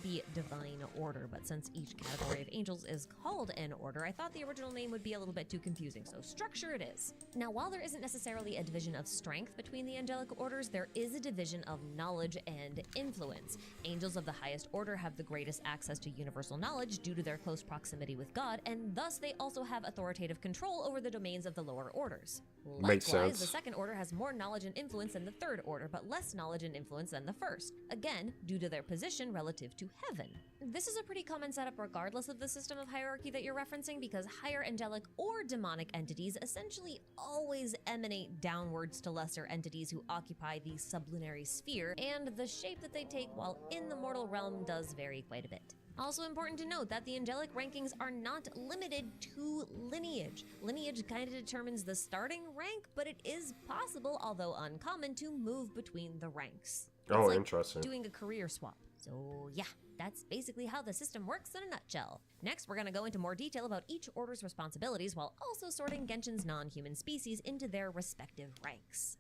be divine order, but since each category of angels is called an order, I thought the original name would be a little bit too confusing, so structure it is. Now, while there isn't necessarily a division of strength between the angelic orders, there is a division of knowledge and influence. Angels of the highest order have the greatest access to universal knowledge due to their close proximity with God, and thus they also have authoritative control over the domains of the lower orders. Makes Likewise, the sense. second order has more knowledge and influence than the third order, but less knowledge and influence than the first, again, due to their position relative to heaven. This is a pretty common setup regardless of the system of hierarchy that you're referencing, because higher angelic or demonic entities essentially always emanate downwards to lesser entities who occupy the sublunary sphere, and the shape that they take while in the mortal realm does vary quite a bit. Also important to note that the angelic rankings are not limited to lineage. Lineage kind of determines the starting rank, but it is possible, although uncommon, to move between the ranks. It's Oh, like interesting. doing a career swap. So yeah, that's basically how the system works in a nutshell. Next, we're going to go into more detail about each order's responsibilities while also sorting Genshin's non-human species into their respective ranks.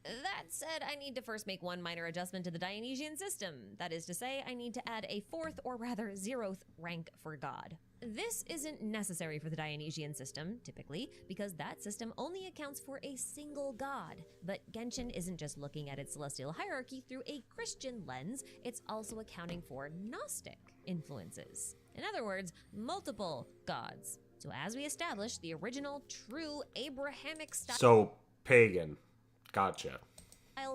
That said, I need to first make one minor adjustment to the Dionysian system. That is to say, I need to add a 4th, or rather 0th, rank for God. This isn't necessary for the Dionysian system, typically, because that system only accounts for a single god. But Genshin isn't just looking at its celestial hierarchy through a Christian lens, it's also accounting for Gnostic influences. In other words, multiple gods. So as we established, the original, true Abrahamic style So, pagan. Gotcha.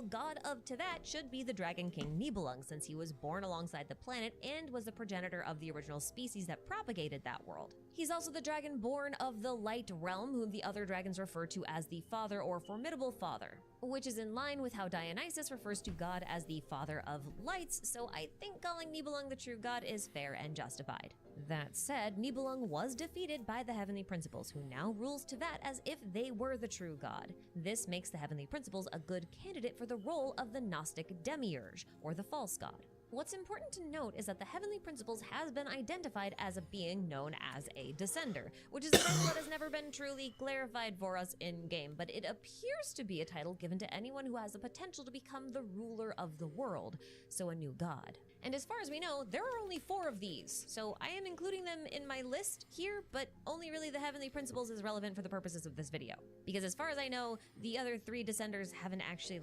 god of Tevat should be the Dragon King Nibelung, since he was born alongside the planet and was the progenitor of the original species that propagated that world. He's also the dragon born of the Light Realm, whom the other dragons refer to as the Father or Formidable Father, which is in line with how Dionysus refers to God as the Father of Lights, so I think calling Nibelung the true god is fair and justified. That said, Nibelung was defeated by the Heavenly Principles, who now rules Tevat as if they were the true god. This makes the Heavenly Principles a good candidate for the role of the Gnostic Demiurge, or the false god. What's important to note is that the Heavenly Principles has been identified as a being known as a Descender, which is a title that has never been truly clarified for us in-game, but it appears to be a title given to anyone who has the potential to become the ruler of the world, so a new god. And as far as we know, there are only 4 of these, so I am including them in my list here, but only really the Heavenly Principles is relevant for the purposes of this video. Because as far as I know, the other 3 Descenders haven't actually,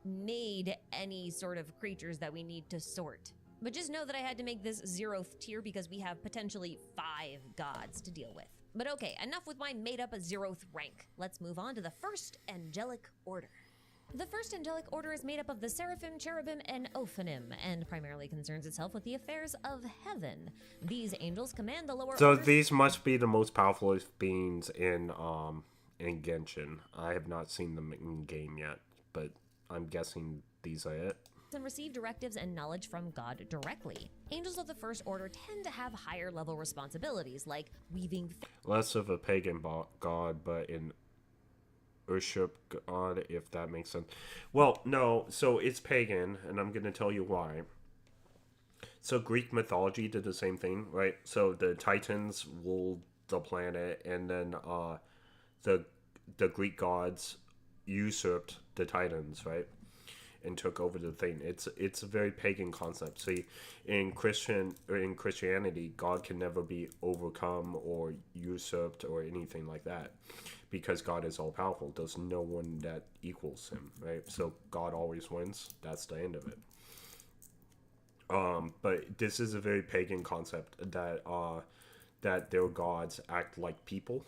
made any sort of creatures that we need to sort. But just know that I had to make this 0th tier because we have potentially 5 gods to deal with. But okay, enough with my made-up 0th rank. Let's move on to the first angelic order. The first angelic order is made up of the Seraphim, Cherubim, and Ophanim, and primarily concerns itself with the affairs of heaven. These angels command the lower So orders. these must be the most powerful beings in Genshin. I have not seen them in game yet, but I'm guessing these are it. And receive directives and knowledge from God directly. Angels of the First Order tend to have higher level responsibilities, like weaving Less of a pagan god, but an worship god, if that makes sense. Well, no, so it's pagan, and I'm going to tell you why. So Greek mythology did the same thing, right? So the Titans ruled the planet, and then the Greek gods usurped the Titans, right? And took over the thing. It's a very pagan concept. See, in Christianity, God can never be overcome or usurped or anything like that, because God is all powerful. There's no one that equals him, right? So God always wins. That's the end of it. But this is a very pagan concept that their gods act like people,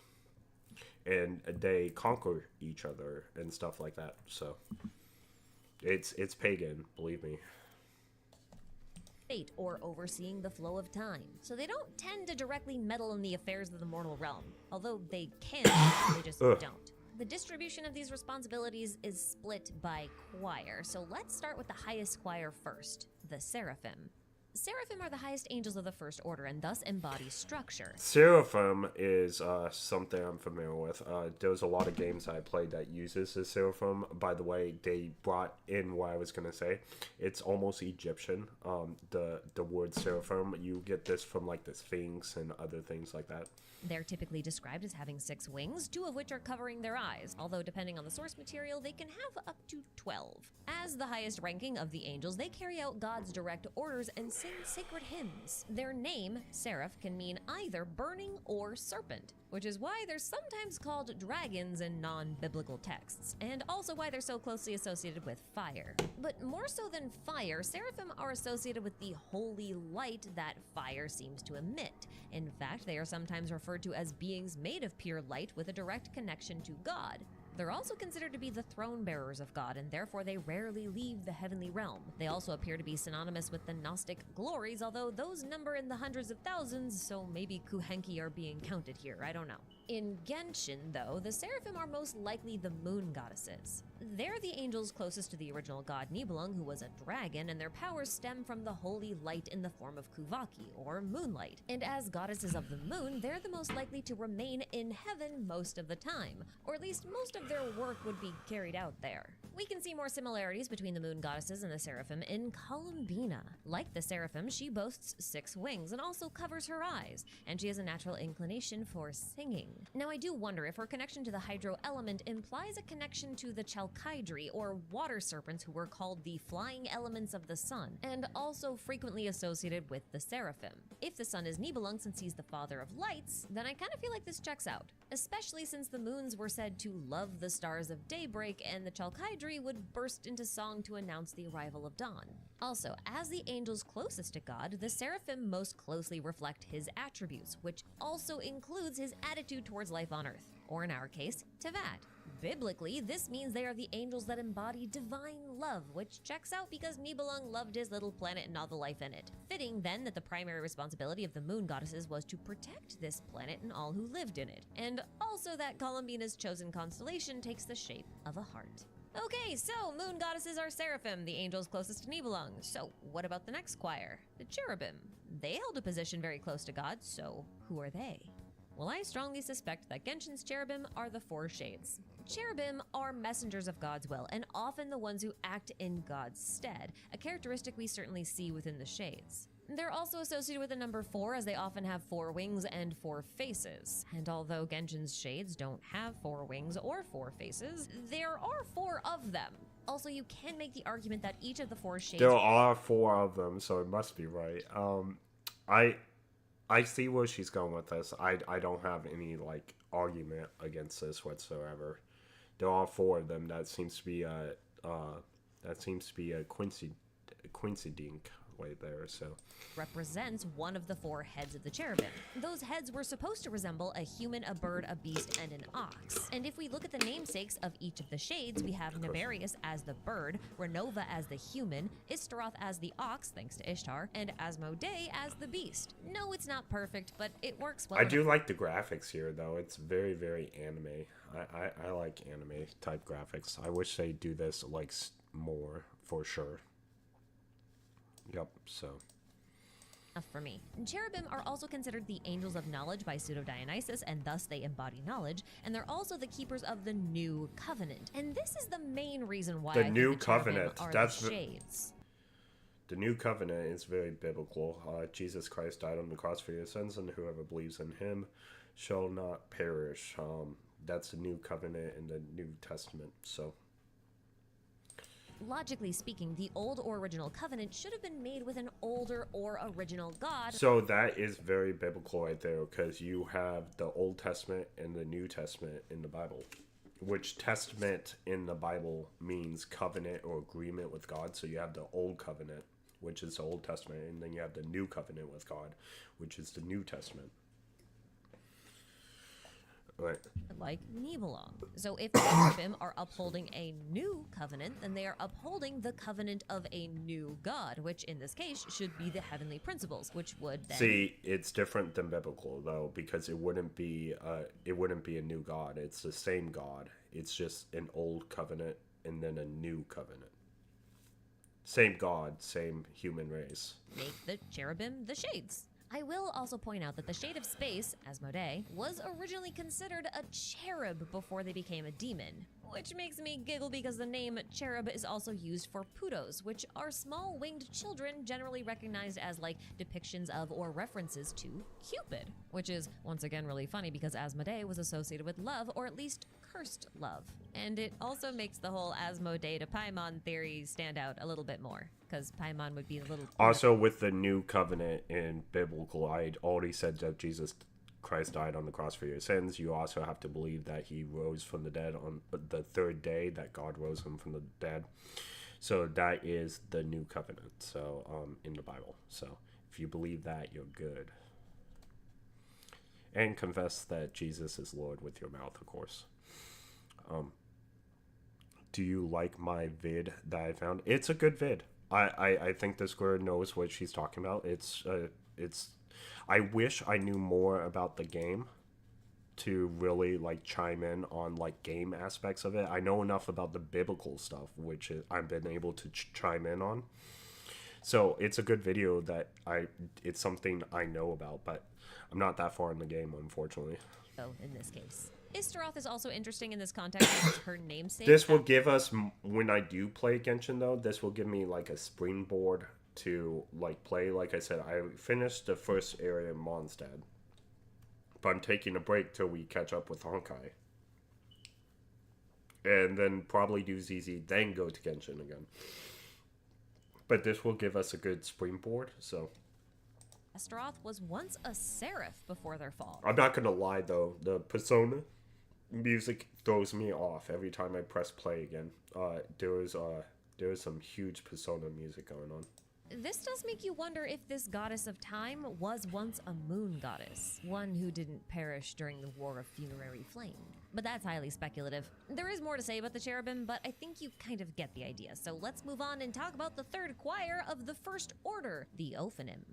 and they conquer each other and stuff like that. So it's pagan, believe me. fate or overseeing the flow of time. So they don't tend to directly meddle in the affairs of the mortal realm, although they can, they just don't. The distribution of these responsibilities is split by choir, so let's start with the highest choir first, the Seraphim. Seraphim are the highest angels of the First Order and thus embody structure. Seraphim is something I'm familiar with. There's a lot of games I played that uses the Seraphim. By the way, they brought in what I was going to say. It's almost Egyptian, the word Seraphim. You get this from like the Sphinx and other things like that. They're typically described as having 6 wings, 2 of which are covering their eyes, although depending on the source material, they can have up to 12. As the highest ranking of the angels, they carry out God's direct orders and sing sacred hymns. Their name, Seraph, can mean either burning or serpent, which is why they're sometimes called dragons in non-biblical texts, and also why they're so closely associated with fire. But more so than fire, Seraphim are associated with the holy light that fire seems to emit. In fact, they are sometimes referred to as beings made of pure light with a direct connection to God. They're also considered to be the throne bearers of God, and therefore they rarely leave the heavenly realm. They also appear to be synonymous with the Gnostic glories, although those number in the hundreds of thousands, so maybe Kuhenki are being counted here, I don't know. In Genshin, though, the Seraphim are most likely the moon goddesses. They're the angels closest to the original god Nibelung, who was a dragon, and their powers stem from the holy light in the form of Kuvaki, or moonlight. And as goddesses of the moon, they're the most likely to remain in heaven most of the time, or at least most of their work would be carried out there. We can see more similarities between the moon goddesses and the Seraphim in Columbina. Like the Seraphim, she boasts 6 wings and also covers her eyes, and she has a natural inclination for singing. Now, I do wonder if her connection to the hydro element implies a connection to the Chalkydri, or water serpents, who were called the flying elements of the sun, and also frequently associated with the Seraphim. If the sun is Nibelung, since he's the father of lights, then I kind of feel like this checks out, especially since the moons were said to love the stars of daybreak, and the Chalkydri would burst into song to announce the arrival of dawn. Also, as the angels closest to God, the Seraphim most closely reflect his attributes, which also includes his attitude towards life on earth, or in our case, Tevat. Biblically, this means they are the angels that embody divine love, which checks out because Nibelung loved his little planet and all the life in it. Fitting, then, that the primary responsibility of the moon goddesses was to protect this planet and all who lived in it, and also that Columbina's chosen constellation takes the shape of a heart. Okay, so moon goddesses are Seraphim, the angels closest to Nibelung. So what about the next choir? The cherubim. They held a position very close to God, so who are they? Well, I strongly suspect that Genshin's cherubim are the 4 shades. Cherubim are messengers of God's will, and often the ones who act in God's stead, a characteristic we certainly see within the shades. They're also associated with the number 4, as they often have 4 wings and 4 faces. And although Genshin's shades don't have 4 wings or 4 faces, there are 4 of them. Also, you can make the argument that each of the 4 shades... There are 4 of them, so it must be right. I see where she's going with this. I don't have any, like, argument against this whatsoever. There are 4 of them. That seems to be a coincidence right there, so... represents one of the 4 heads of the cherubim. Those heads were supposed to resemble a human, a bird, a beast, and an ox. And if we look at the namesakes of each of the shades, we have Naberius as the bird, Renova as the human, Istaroth as the ox, thanks to Ishtar, and Asmodee as the beast. No, it's not perfect, but it works well. I do like the graphics here, though. It's very, very anime. I like anime type graphics. I wish they do this, like, more, for sure. Yep, so... for me. Cherubim are also considered the angels of knowledge by Pseudo-Dionysus, and thus they embody knowledge, and they're also the keepers of the New Covenant. And this is the main reason why the New Covenant, that's the shades. The New Covenant is very biblical. Jesus Christ died on the cross for your sins, and whoever believes in him shall not perish. That's the New Covenant in the New Testament, so... Logically speaking, the old or original covenant should have been made with an older or original god. So that is very biblical right there, because you have the Old Testament and the New Testament in the Bible. Which testament in the Bible means covenant or agreement with God. So you have the Old Covenant, which is the Old Testament, and then you have the New Covenant with God, which is the New Testament. Right. Like Nibelung. So if the cherubim are upholding a new covenant, then they are upholding the covenant of a new god, which in this case should be the heavenly principles, which would then... See, it's different than biblical, though, because it wouldn't be a new god. It's the same god. It's just an old covenant and then a new covenant. Same god, same human race. Make the cherubim the shades. I will also point out that the Shade of Space, Asmodee, was originally considered a cherub before they became a demon, which makes me giggle because the name cherub is also used for putos, which are small winged children generally recognized as like depictions of or references to Cupid, which is once again really funny because Asmodee was associated with love, or at least cursed love. And it also makes the whole Asmodee to Paimon theory stand out a little bit more, because Paimon would be a little... Also, with the New Covenant in biblical, I already said that Jesus Christ died on the cross for your sins. You also have to believe that he rose from the dead on the 3rd day, that God rose him from the dead. So that is the New Covenant, so in the Bible. So if you believe that, you're good. And confess that Jesus is Lord with your mouth, of course. do you like my vid that I found? It's a good vid. I think this girl knows what she's talking about. It's I wish I knew more about the game to really like chime in on like game aspects of it. I know enough about the biblical stuff, which I've been able to chime in on. So it's a good video that it's something I know about, but I'm not that far in the game, unfortunately. Oh, in this case. Istaroth is also interesting in this context because her namesake. This will give us, when I do play Genshin though, this will give me like a springboard to like play. Like I said, I finished the first area in Mondstadt, but I'm taking a break till we catch up with Honkai. And then probably do ZZ, then go to Genshin again. But this will give us a good springboard, so. Astaroth was once a seraph before their fall. I'm not gonna lie though, the Persona music throws me off every time I press play again. There was some huge Persona music going on. This does make you wonder if this goddess of time was once a moon goddess, one who didn't perish during the War of Funerary Flame. But that's highly speculative. There is more to say about the cherubim, but I think you kind of get the idea. So let's move on and talk about the third choir of the First Order, the Ophanim.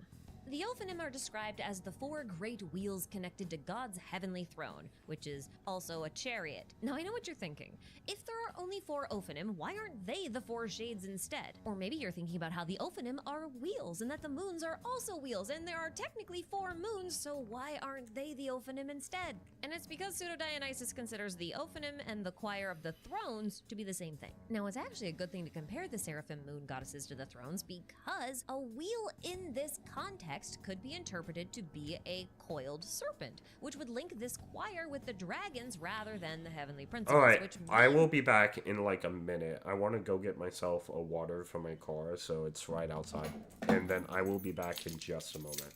The Ophanim are described as the four great wheels connected to God's heavenly throne, which is also a chariot. Now I know what you're thinking. If there are only four Ophanim, why aren't they the four shades instead? Or maybe you're thinking about how the Ophanim are wheels and that the moons are also wheels and there are technically four moons, so why aren't they the Ophanim instead? And it's because Pseudo-Dionysus considers the Ophanim and the choir of the thrones to be the same thing. Now it's actually a good thing to compare the seraphim moon goddesses to the thrones because a wheel in this context could be interpreted to be a coiled serpent, which would link this choir with the dragons rather than the heavenly principles. Alright, which I will be back in like a minute. I want to go get myself a water for my car, so it's right outside. And then I will be back in just a moment.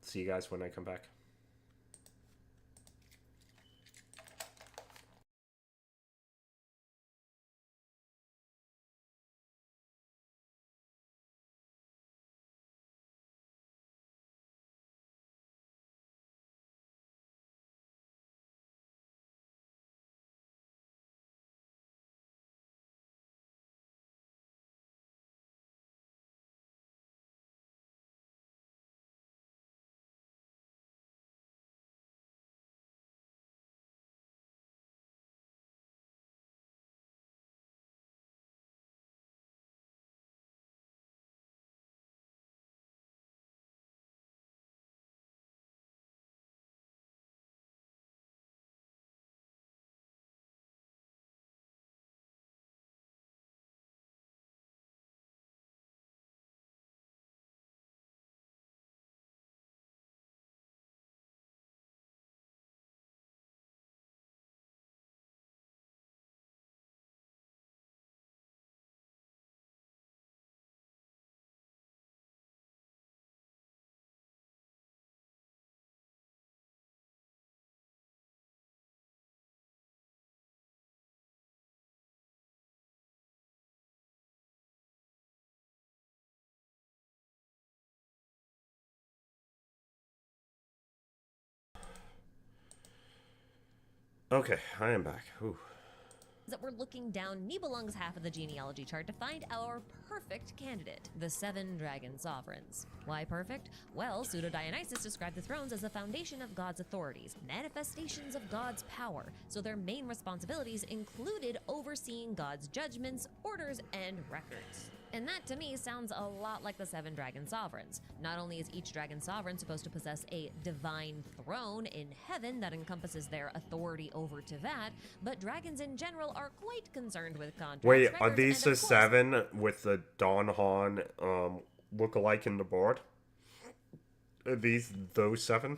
See you guys when I come back. Okay, I am back. Ooh. that we're looking down Nibelung's half of the genealogy chart to find our perfect candidate, the 7 dragon sovereigns. Why perfect? Well, Pseudo-Dionysus described the thrones as the foundation of God's authorities, manifestations of God's power, so their main responsibilities included overseeing God's judgments, orders, and records. And that, to me, sounds a lot like the 7 dragon sovereigns. Not only is each dragon sovereign supposed to possess a divine throne in heaven that encompasses their authority over Tevat, but dragons in general are quite concerned with contracts. Wait, are records, these and the of course, 7 with the Don Han look-alike in the board? Are these those 7?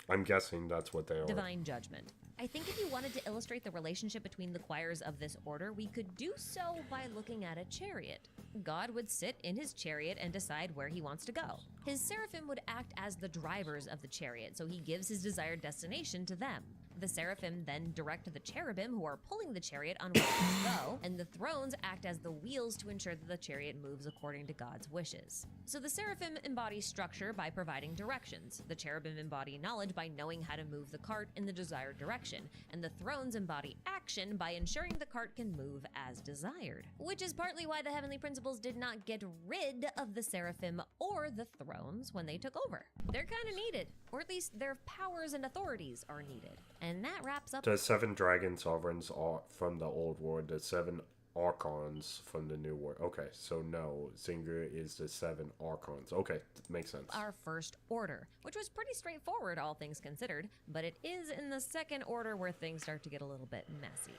I'm guessing that's what they are. divine judgment. I think if you wanted to illustrate the relationship between the choirs of this order, we could do so by looking at a chariot. God would sit in his chariot and decide where he wants to go. His seraphim would act as the drivers of the chariot, so he gives his desired destination to them. The seraphim then direct the cherubim who are pulling the chariot on where to go, and the thrones act as the wheels to ensure that the chariot moves according to God's wishes. So the seraphim embody structure by providing directions, the cherubim embody knowledge by knowing how to move the cart in the desired direction, and the thrones embody action by ensuring the cart can move as desired. Which is partly why the heavenly principles did not get rid of the seraphim or the thrones when they took over. They're kind of needed, or at least their powers and authorities are needed. And that wraps up The 7 dragon sovereigns are from the old world, the 7 archons from the new world. Okay, so no, Zinger is the 7 archons. Okay, makes sense. our first order, which was pretty straightforward, all things considered, but it is in the second order where things start to get a little bit messy.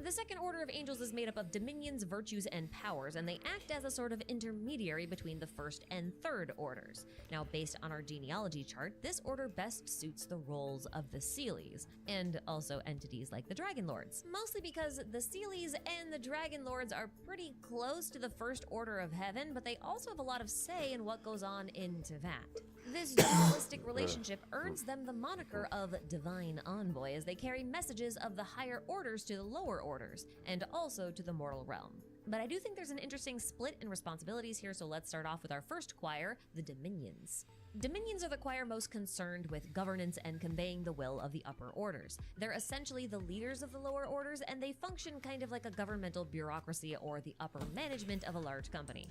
The second order of angels is made up of dominions, virtues, and powers, and they act as a sort of intermediary between the first and third orders. Now, based on our genealogy chart, this order best suits the roles of the Seelies, and also entities like the Dragon Lords. Mostly because the Seelies and the Dragon Lords are pretty close to the first order of heaven, but they also have a lot of say in what goes on in Tevat. This dualistic relationship earns them the moniker of Divine Envoy, as they carry messages of the higher orders to the lower orders, and also to the mortal realm. But I do think there's an interesting split in responsibilities here, so let's start off with our first choir, the Dominions. Dominions are the choir most concerned with governance and conveying the will of the upper orders. They're essentially the leaders of the lower orders, and they function kind of like a governmental bureaucracy or the upper management of a large company.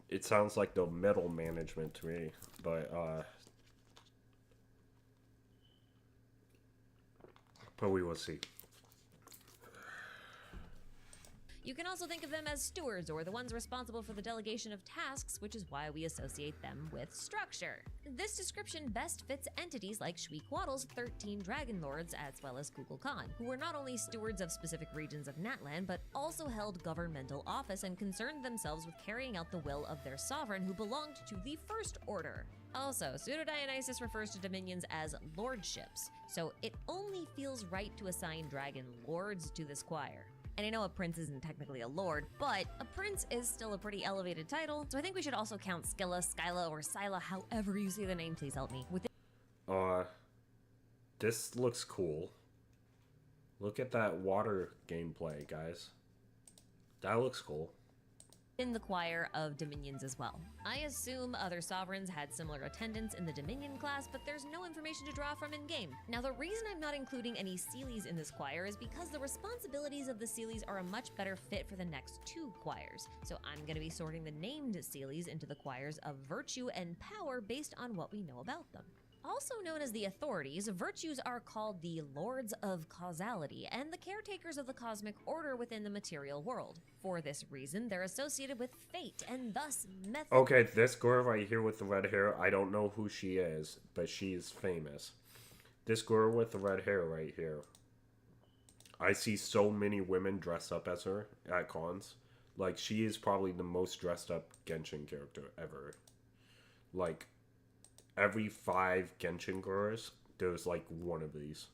It sounds like the middle management to me, but we will see. You can also think of them as stewards, or the ones responsible for the delegation of tasks, which is why we associate them with structure. This description best fits entities like Shweekwaddle's 13 Dragon Lords, as well as Kukulkan, who were not only stewards of specific regions of Natlan, but also held governmental office and concerned themselves with carrying out the will of their sovereign, who belonged to the First Order. Also, Pseudo-Dionysus refers to dominions as lordships, so it only feels right to assign Dragon Lords to this choir. And I know a prince isn't technically a lord, but a prince is still a pretty elevated title, so I think we should also count Scylla, Skyla, or Scylla, however you say the name, please help me. This looks cool. Look at that water gameplay, guys. That looks cool. In the choir of Dominions as well. I assume other sovereigns had similar attendance in the Dominion class, but there's no information to draw from in-game. Now, the reason I'm not including any Seelies in this choir is because the responsibilities of the Seelies are a much better fit for the next 2 choirs. So I'm going to be sorting the named Seelies into the choirs of virtue and power based on what we know about them. Also known as the authorities, virtues are called the Lords of Causality and the caretakers of the cosmic order within the material world. For this reason, they're associated with fate and thus method. Okay, this girl right here with the red hair, I don't know who she is, but she is famous. This girl with the red hair right here. I see so many women dressed up as her at cons. Like, she is probably the most dressed up Genshin character ever. Like, every 5 Genshin girls, there's like one of these.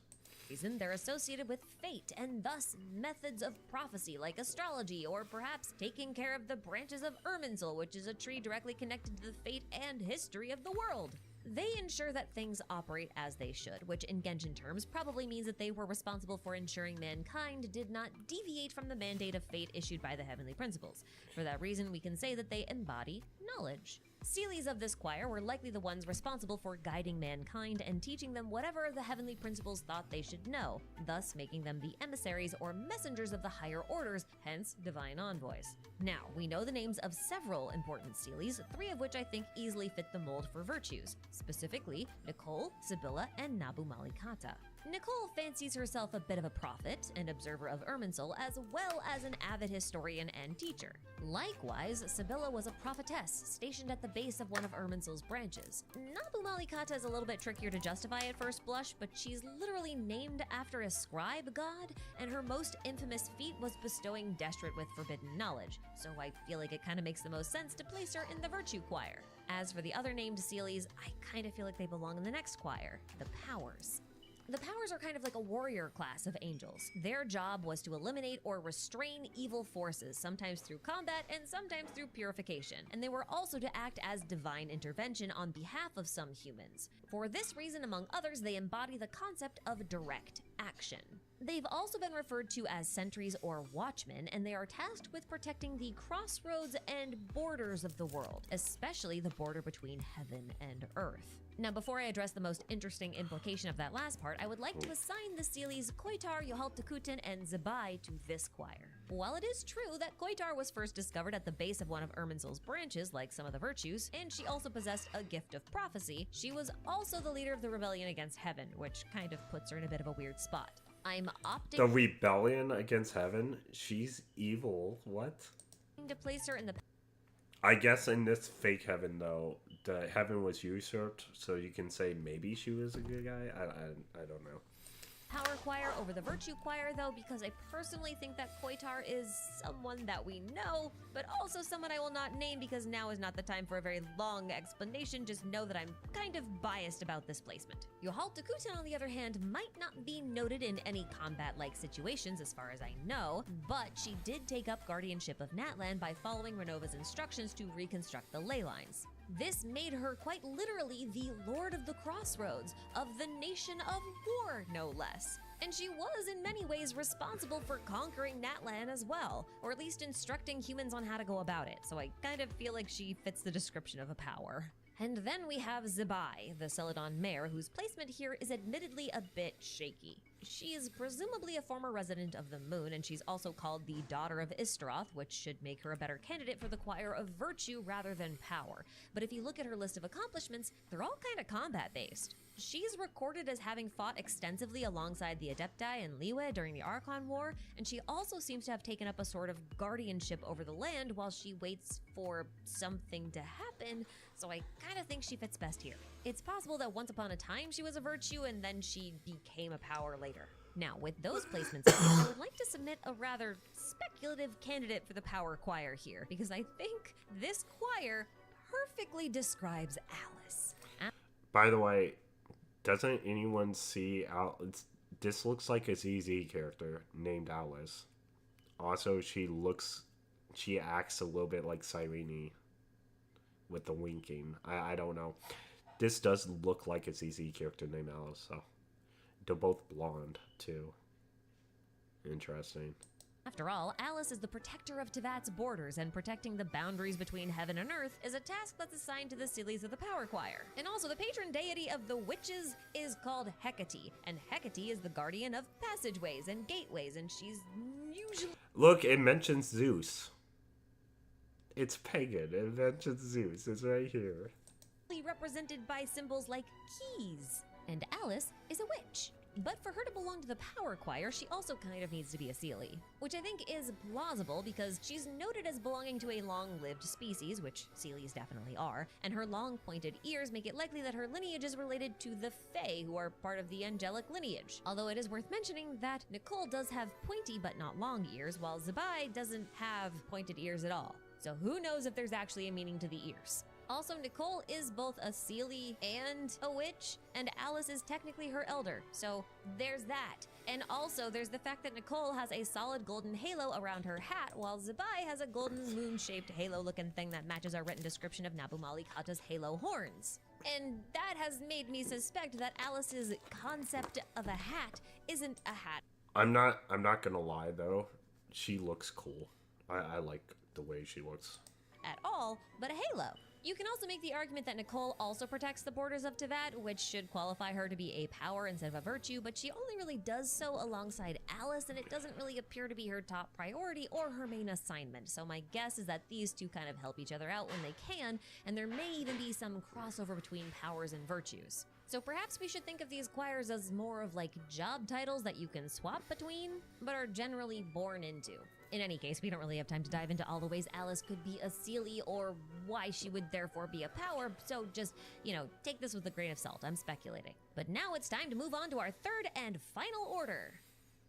Reason they're associated with fate and thus methods of prophecy like astrology, or perhaps taking care of the branches of Irminsul, which is a tree directly connected to the fate and history of the world. They ensure that things operate as they should, which in Genshin terms probably means that they were responsible for ensuring mankind did not deviate from the mandate of fate issued by the Heavenly Principles. For that reason, we can say that they embody knowledge. Seelies of this choir were likely the ones responsible for guiding mankind and teaching them whatever the Heavenly Principles thought they should know, thus making them the emissaries or messengers of the higher orders, hence divine envoys. Now, we know the names of several important Seelies, 3 of which I think easily fit the mold for virtues, specifically Nicole, Sibylla, and Nabu Malikata. Nicole fancies herself a bit of a prophet and observer of Irminsul, as well as an avid historian and teacher. Likewise, Sibylla was a prophetess stationed at the base of one of Irminsul's branches. Nabu Malikata is a little bit trickier to justify at first blush, but she's literally named after a scribe god, and her most infamous feat was bestowing Destrit with forbidden knowledge, so I feel like it kind of makes the most sense to place her in the virtue choir. As for the other named Seelies, I kind of feel like they belong in the next choir, the powers. The powers are kind of like a warrior class of angels. Their job was to eliminate or restrain evil forces, sometimes through combat and sometimes through purification. And they were also to act as divine intervention on behalf of some humans. For this reason, among others, they embody the concept of direct action. They've also been referred to as sentries or watchmen, and they are tasked with protecting the crossroads and borders of the world, especially the border between heaven and earth. Now, before I address the most interesting implication of that last part, I would like to assign the Seelies Koitar, Yohaltakuten, and Zabai to this choir. While it is true that Koitar was first discovered at the base of one of Irminsul's branches, like some of the virtues, and she also possessed a gift of prophecy, she was also the leader of the rebellion against heaven, which kind of puts her in a bit of a weird spot. I'm opting The rebellion against heaven? She's evil. What? to place her in the I guess in this fake heaven, though, the heaven was usurped, so you can say maybe she was a good guy? I don't know. power choir over the virtue choir, though, because I personally think that Koitar is someone that we know, but also someone I will not name because now is not the time for a very long explanation. Just know that I'm kind of biased about this placement. Yohaltakuten, on the other hand, might not be noted in any combat-like situations as far as I know, but she did take up guardianship of Natlan by following Renova's instructions to reconstruct the ley lines. This made her quite literally the Lord of the Crossroads, of the Nation of War, no less. And she was in many ways responsible for conquering Natlan as well, or at least instructing humans on how to go about it, so I kind of feel like she fits the description of a power. And then we have Zabai, the Celadon mayor, whose placement here is admittedly a bit shaky. She is presumably a former resident of the Moon, and she's also called the Daughter of Istaroth, which should make her a better candidate for the Choir of Virtue rather than Power. But if you look at her list of accomplishments, they're all kind of combat-based. She's recorded as having fought extensively alongside the Adepti and Liyue during the Archon War, and she also seems to have taken up a sort of guardianship over the land while she waits for something to happen, so I kind of think she fits best here. It's possible that once upon a time she was a virtue and then she became a power later. Now, with those placements, I would like to submit a rather speculative candidate for the power choir here, because I think this choir perfectly describes Alice. By the way, doesn't anyone see this looks like a ZZ character named Alice. Also, she acts a little bit like Cyrene with the winking. I don't know. This does look like a ZZ character named Alice, so they're both blonde too. Interesting. After all, Alice is the protector of Tevat's borders, and protecting the boundaries between heaven and earth is a task that's assigned to the Seelies of the Power Choir. And also, the patron deity of the witches is called Hecate, and Hecate is the guardian of passageways and gateways, and she's usually... Look, it mentions Zeus. It's pagan. It mentions Zeus. It's right here. represented by symbols like keys. And Alice is a witch. But for her to belong to the power choir, she also kind of needs to be a Seelie, which I think is plausible because she's noted as belonging to a long-lived species, which Seelies definitely are, and her long pointed ears make it likely that her lineage is related to the Fae, who are part of the angelic lineage. Although it is worth mentioning that Nicole does have pointy but not long ears, while Zabai doesn't have pointed ears at all. So who knows if there's actually a meaning to the ears. Also, Nicole is both a Seelie and a witch, and Alice is technically her elder, so there's that. And also, there's the fact that Nicole has a solid golden halo around her hat, while Zabai has a golden moon-shaped halo-looking thing that matches our written description of Nabu Malikata's halo horns. And that has made me suspect that Alice's concept of a hat isn't a hat. I'm not gonna lie, though. She looks cool. I like the way she looks. At all, but a halo. You can also make the argument that Nicole also protects the borders of Tevat, which should qualify her to be a power instead of a virtue, but she only really does so alongside Alice, and it doesn't really appear to be her top priority or her main assignment. So my guess is that these two kind of help each other out when they can, and there may even be some crossover between powers and virtues. So perhaps we should think of these choirs as more of like job titles that you can swap between, but are generally born into. In any case, we don't really have time to dive into all the ways Alice could be a Seelie or why she would therefore be a power, so just, take this with a grain of salt. I'm speculating. But now it's time to move on to our third and final order.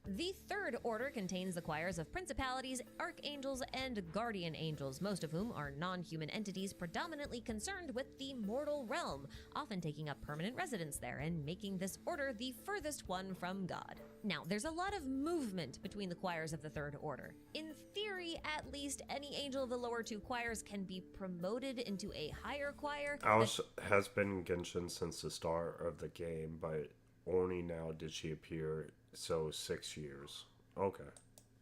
The Third Order contains the choirs of principalities, archangels, and guardian angels, most of whom are non-human entities predominantly concerned with the mortal realm, often taking up permanent residence there and making this order the furthest one from God. Now, there's a lot of movement between the choirs of the Third Order. In theory, at least, any angel of the lower two choirs can be promoted into a higher choir. Alice has been Genshin since the start of the game, but only now did she appear, so 6 years. Okay.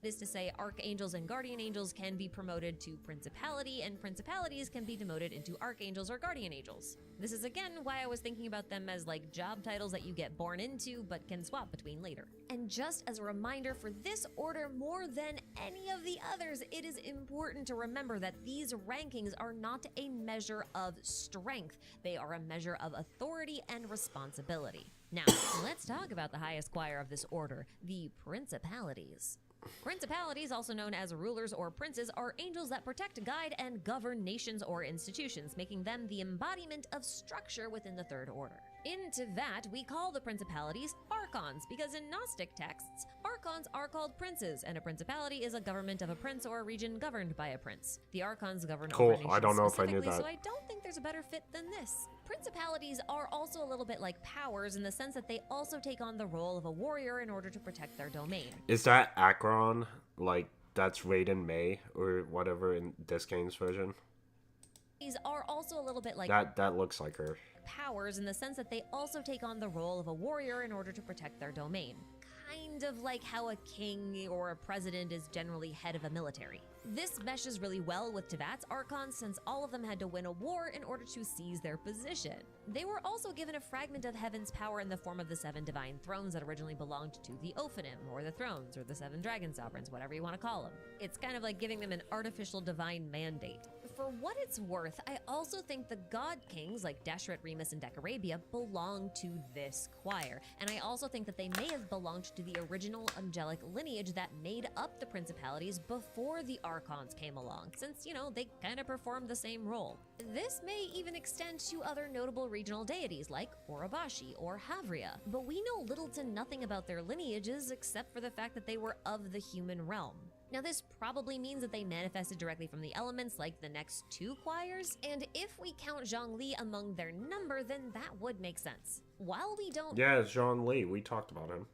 Is to say, archangels and guardian angels can be promoted to principality, and principalities can be demoted into archangels or guardian angels. This is again why I was thinking about them as like job titles that you get born into but can swap between later. And just as a reminder, for this order more than any of the others, it is important to remember that these rankings are not a measure of strength. They are a measure of authority and responsibility. Now, let's talk about the highest choir of this order, the principalities. Principalities, also known as rulers or princes, are angels that protect, guide, and govern nations or institutions, making them the embodiment of structure within the Third Order. Into that, we call the principalities archons, because in Gnostic texts, archons are called princes, and a principality is a government of a prince or a region governed by a prince. The archons govern over nations I don't know if I knew specifically, that. so I don't think there's a better fit than this. Principalities are also a little bit like powers in the sense that they also take on the role of a warrior in order to protect their domain. Is that Akron? Like, that's Raiden May or whatever in this game's version? These are also a little bit like That looks like her. powers in the sense that they also take on the role of a warrior in order to protect their domain. Kind of like how a king or a president is generally head of a military. This meshes really well with Tevat's archons since all of them had to win a war in order to seize their position. They were also given a fragment of heaven's power in the form of the 7 divine thrones that originally belonged to the Ophanim, or the thrones, or the 7 dragon sovereigns, whatever you want to call them. It's kind of like giving them an artificial divine mandate. For what it's worth, I also think the god kings like Deshret, Remus, and Decarabia belong to this choir, and I also think that they may have belonged to the original angelic lineage that made up the principalities before the archons came along, since, you know, they kind of performed the same role. This may even extend to other notable regional deities like Orobashi or Havria, but we know little to nothing about their lineages except for the fact that they were of the human realm. Now, this probably means that they manifested directly from the elements like the next 2 choirs, and if we count Zhongli among their number, then that would make sense. While we don't Yeah, it's John Lee. We talked about him.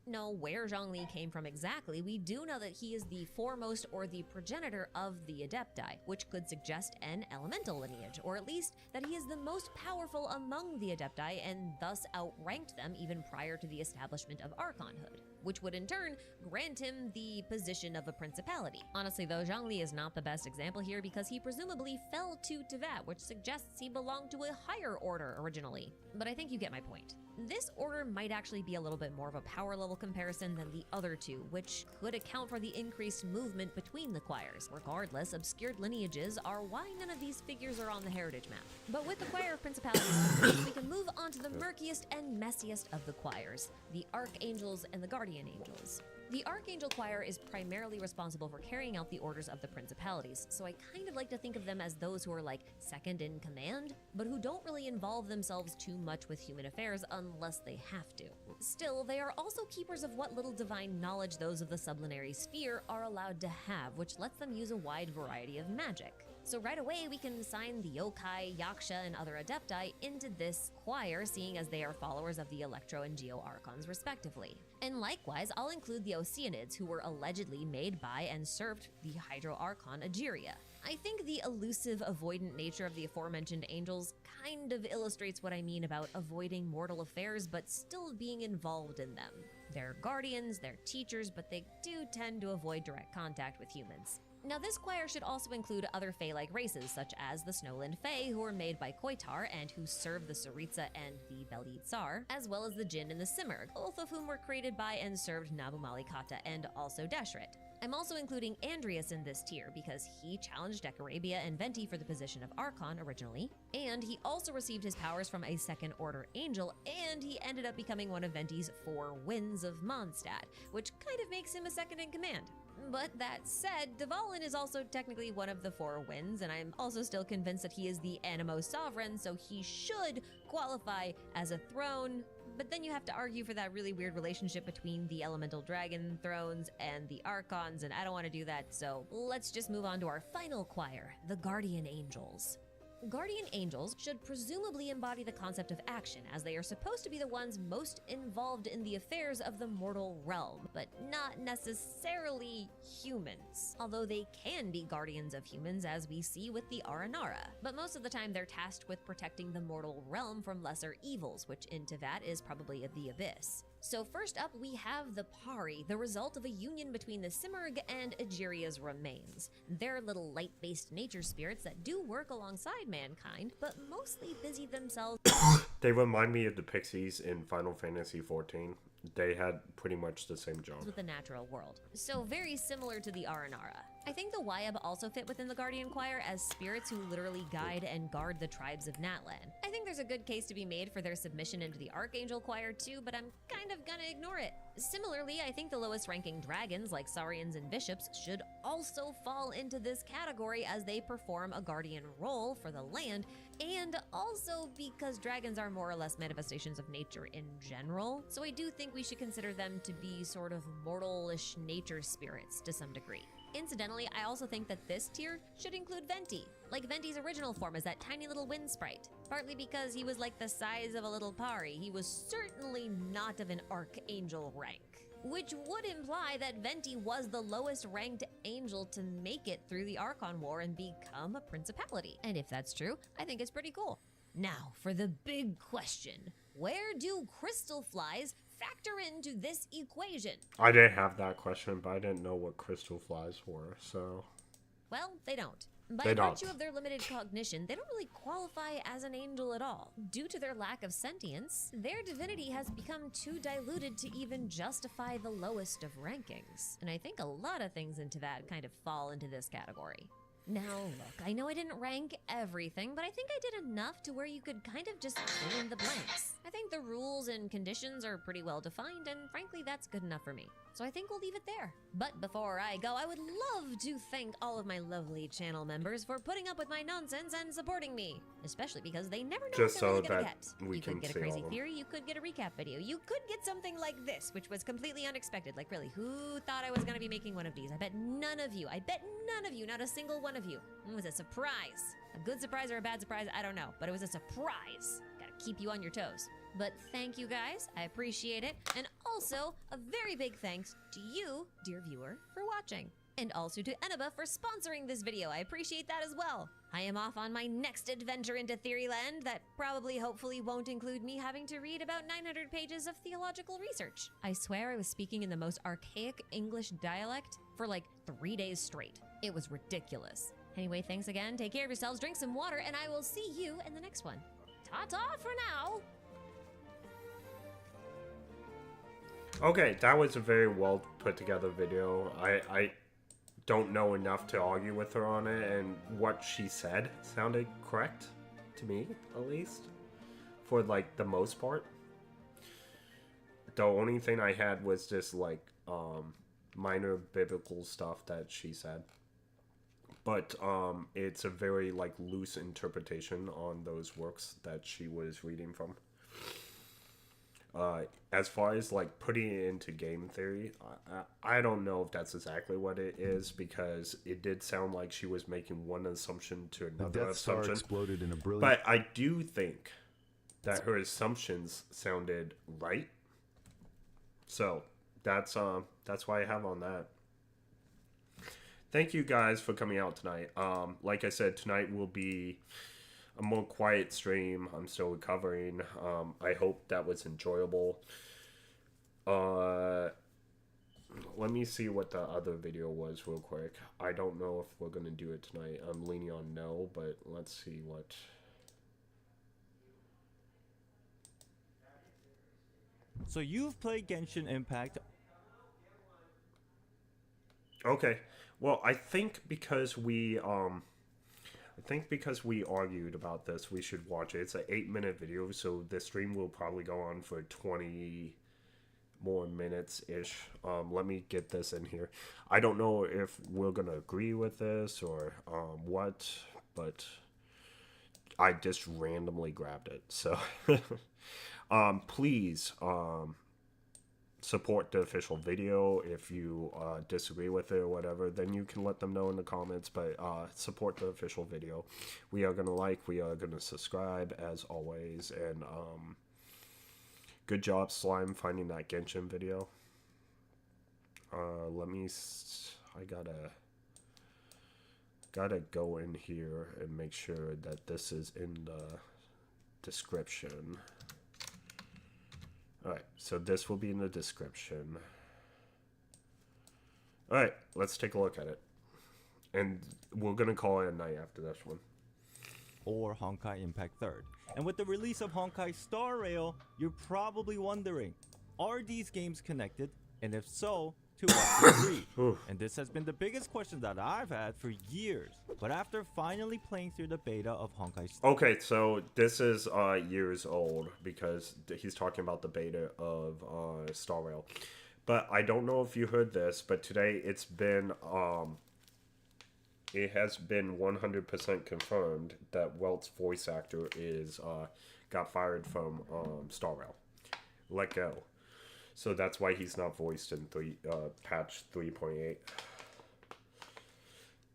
know where Zhongli came from exactly, we do know that he is the foremost or the progenitor of the Adepti, which could suggest an elemental lineage, or at least that he is the most powerful among the Adepti and thus outranked them even prior to the establishment of archonhood, which would in turn grant him the position of a principality. Honestly though, Zhongli is not the best example here because he presumably fell to Tevat, which suggests he belonged to a higher order originally. But I think you get my point. This order might actually be a little bit more of a power level comparison than the other two, which could account for the increased movement between the choirs. Regardless, obscured lineages are why none of these figures are on the heritage map. But with the choir of principalities complete, we can move on to the murkiest and messiest of the choirs, the archangels and the guardian angels. The Archangel Choir is primarily responsible for carrying out the orders of the principalities, so I kind of like to think of them as those who are like second in command, but who don't really involve themselves too much with human affairs unless they have to. Still, they are also keepers of what little divine knowledge those of the sublunary sphere are allowed to have, which lets them use a wide variety of magic. So right away, we can assign the yokai, yaksha, and other adepti into this choir, seeing as they are followers of the Electro and Geo Archons respectively. And likewise, I'll include the Oceanids, who were allegedly made by and served the Hydro Archon Egeria. I think the elusive, avoidant nature of the aforementioned angels kind of illustrates what I mean about avoiding mortal affairs but still being involved in them. They're guardians, they're teachers, but they do tend to avoid direct contact with humans. Now, this choir should also include other Fae-like races, such as the Snowland Fae, who were made by Koitar and who serve the Saritsa and the Belit Tsar, as well as the Jinn and the Simurgh, both of whom were created by and served Nabu Malikata and also Deshret. I'm also including Andrias in this tier because he challenged Decarabia and Venti for the position of Archon originally, and he also received his powers from a second order angel, and he ended up becoming one of Venti's 4 winds of Mondstadt, which kind of makes him a second in command. But that said, Dvalin is also technically one of the 4 winds, and I'm also still convinced that he is the Animo Sovereign, so he should qualify as a throne, but then you have to argue for that really weird relationship between the elemental dragon thrones and the archons, and I don't want to do that, so let's just move on to our final choir, the Guardian Angels. Guardian angels should presumably embody the concept of action, as they are supposed to be the ones most involved in the affairs of the mortal realm, but not necessarily humans. Although they can be guardians of humans, as we see with the Aranara. But most of the time they're tasked with protecting the mortal realm from lesser evils, which in Teyvat is probably the Abyss. So first up, we have the Pari, the result of a union between the Simurgh and Egeria's remains. They're little light-based nature spirits that do work alongside mankind, but mostly busy themselves They remind me of the Pixies in Final Fantasy XIV. They had pretty much the same job. with the natural world. So very similar to the Aranara. I think the Wayab also fit within the Guardian Choir as spirits who literally guide and guard the tribes of Natlan. I think there's a good case to be made for their submission into the Archangel Choir too, but I'm kind of gonna ignore it. Similarly, I think the lowest ranking dragons like Saurians and Bishops should also fall into this category as they perform a guardian role for the land, and also because dragons are more or less manifestations of nature in general, so I do think we should consider them to be sort of mortalish nature spirits to some degree. Incidentally, I also think that this tier should include Venti, like Venti's original form as that tiny little wind sprite. Partly because he was like the size of a little Pari, he was certainly not of an Archangel rank. Which would imply that Venti was the lowest ranked angel to make it through the Archon War and become a principality. And if that's true, I think it's pretty cool. Now, for the big question. Where do crystal flies factor into this equation? I didn't have that question, but I didn't know what crystal flies were, so... Well, they don't. By They don't. virtue of their limited cognition, they don't really qualify as an angel at all. Due to their lack of sentience, their divinity has become too diluted to even justify the lowest of rankings. And I think a lot of things into that kind of fall into this category. Now, look, I know I didn't rank everything, but I think I did enough to where you could kind of just fill in the blanks. I think the rules and conditions are pretty well defined, and frankly, that's good enough for me. So I think we'll leave it there. But before I go, I would love to thank all of my lovely channel members for putting up with my nonsense and supporting me. Especially because they never know Just what they're really so gonna that get. we You could can get a see all crazy of them. theory, you could get a recap video, you could get something like this, which was completely unexpected. Like really, who thought I was gonna be making one of these? I bet none of you, not a single one of you. It was a surprise. A good surprise or a bad surprise, I don't know, but it was a surprise. Gotta keep you on your toes. But thank you guys, I appreciate it. And also, a very big thanks to you, dear viewer, for watching. And also to Eneba for sponsoring this video, I appreciate that as well. I am off on my next adventure into Theoryland that probably hopefully won't include me having to read about 900 pages of theological research. I swear I was speaking in the most archaic English dialect for like 3 days straight. It was ridiculous. Anyway, thanks again, take care of yourselves, drink some water, and I will see you in the next one. Ta-ta for now! Okay, that was a very well put together video. I don't know enough to argue with her on it, and what she said sounded correct to me, at least, for like the most part. The only thing I had was just like minor biblical stuff that she said, but it's a very like loose interpretation on those works that she was reading from. As far as like putting it into game theory, I don't know if that's exactly what it is, because it did sound like she was making one assumption to The another Death Star assumption. exploded in a brilliant... But I do think that her assumptions sounded right. So that's why I have on that. Thank you guys for coming out tonight. Like I said, tonight will be a more quiet stream. I'm still recovering. I hope that was enjoyable. Let me see what the other video was real quick. I don't know if we're gonna do it tonight. I'm leaning on no, but let's see what... So you've played Genshin Impact. Okay. Well, I think because we argued about this, we should watch it. It's an 8-minute video, so the stream will probably go on for 20 more minutes-ish. Let me get this in here. I don't know if we're going to agree with this or what, but I just randomly grabbed it. So Please support the official video. If you disagree with it or whatever, then you can let them know in the comments, but support the official video. We are going to we are going to subscribe as always, and good job, Slime, finding that Genshin video. I gotta go in here and make sure that this is in the description. Alright, so this will be in the description. Alright, let's take a look at it. And we're gonna call it a night after this one. Or Honkai Impact 3rd. And with the release of Honkai Star Rail, you're probably wondering, are these games connected? And if so, to what degree? And this has been the biggest question that I've had for years. But after finally playing through the beta of Honkai Star Rail... Okay, so this is years old because he's talking about the beta of Star Rail. But I don't know if you heard this, but today it's been... it has been 100% confirmed that Welt's voice actor is got fired from Star Rail. Let go. So that's why he's not voiced in patch 3.8.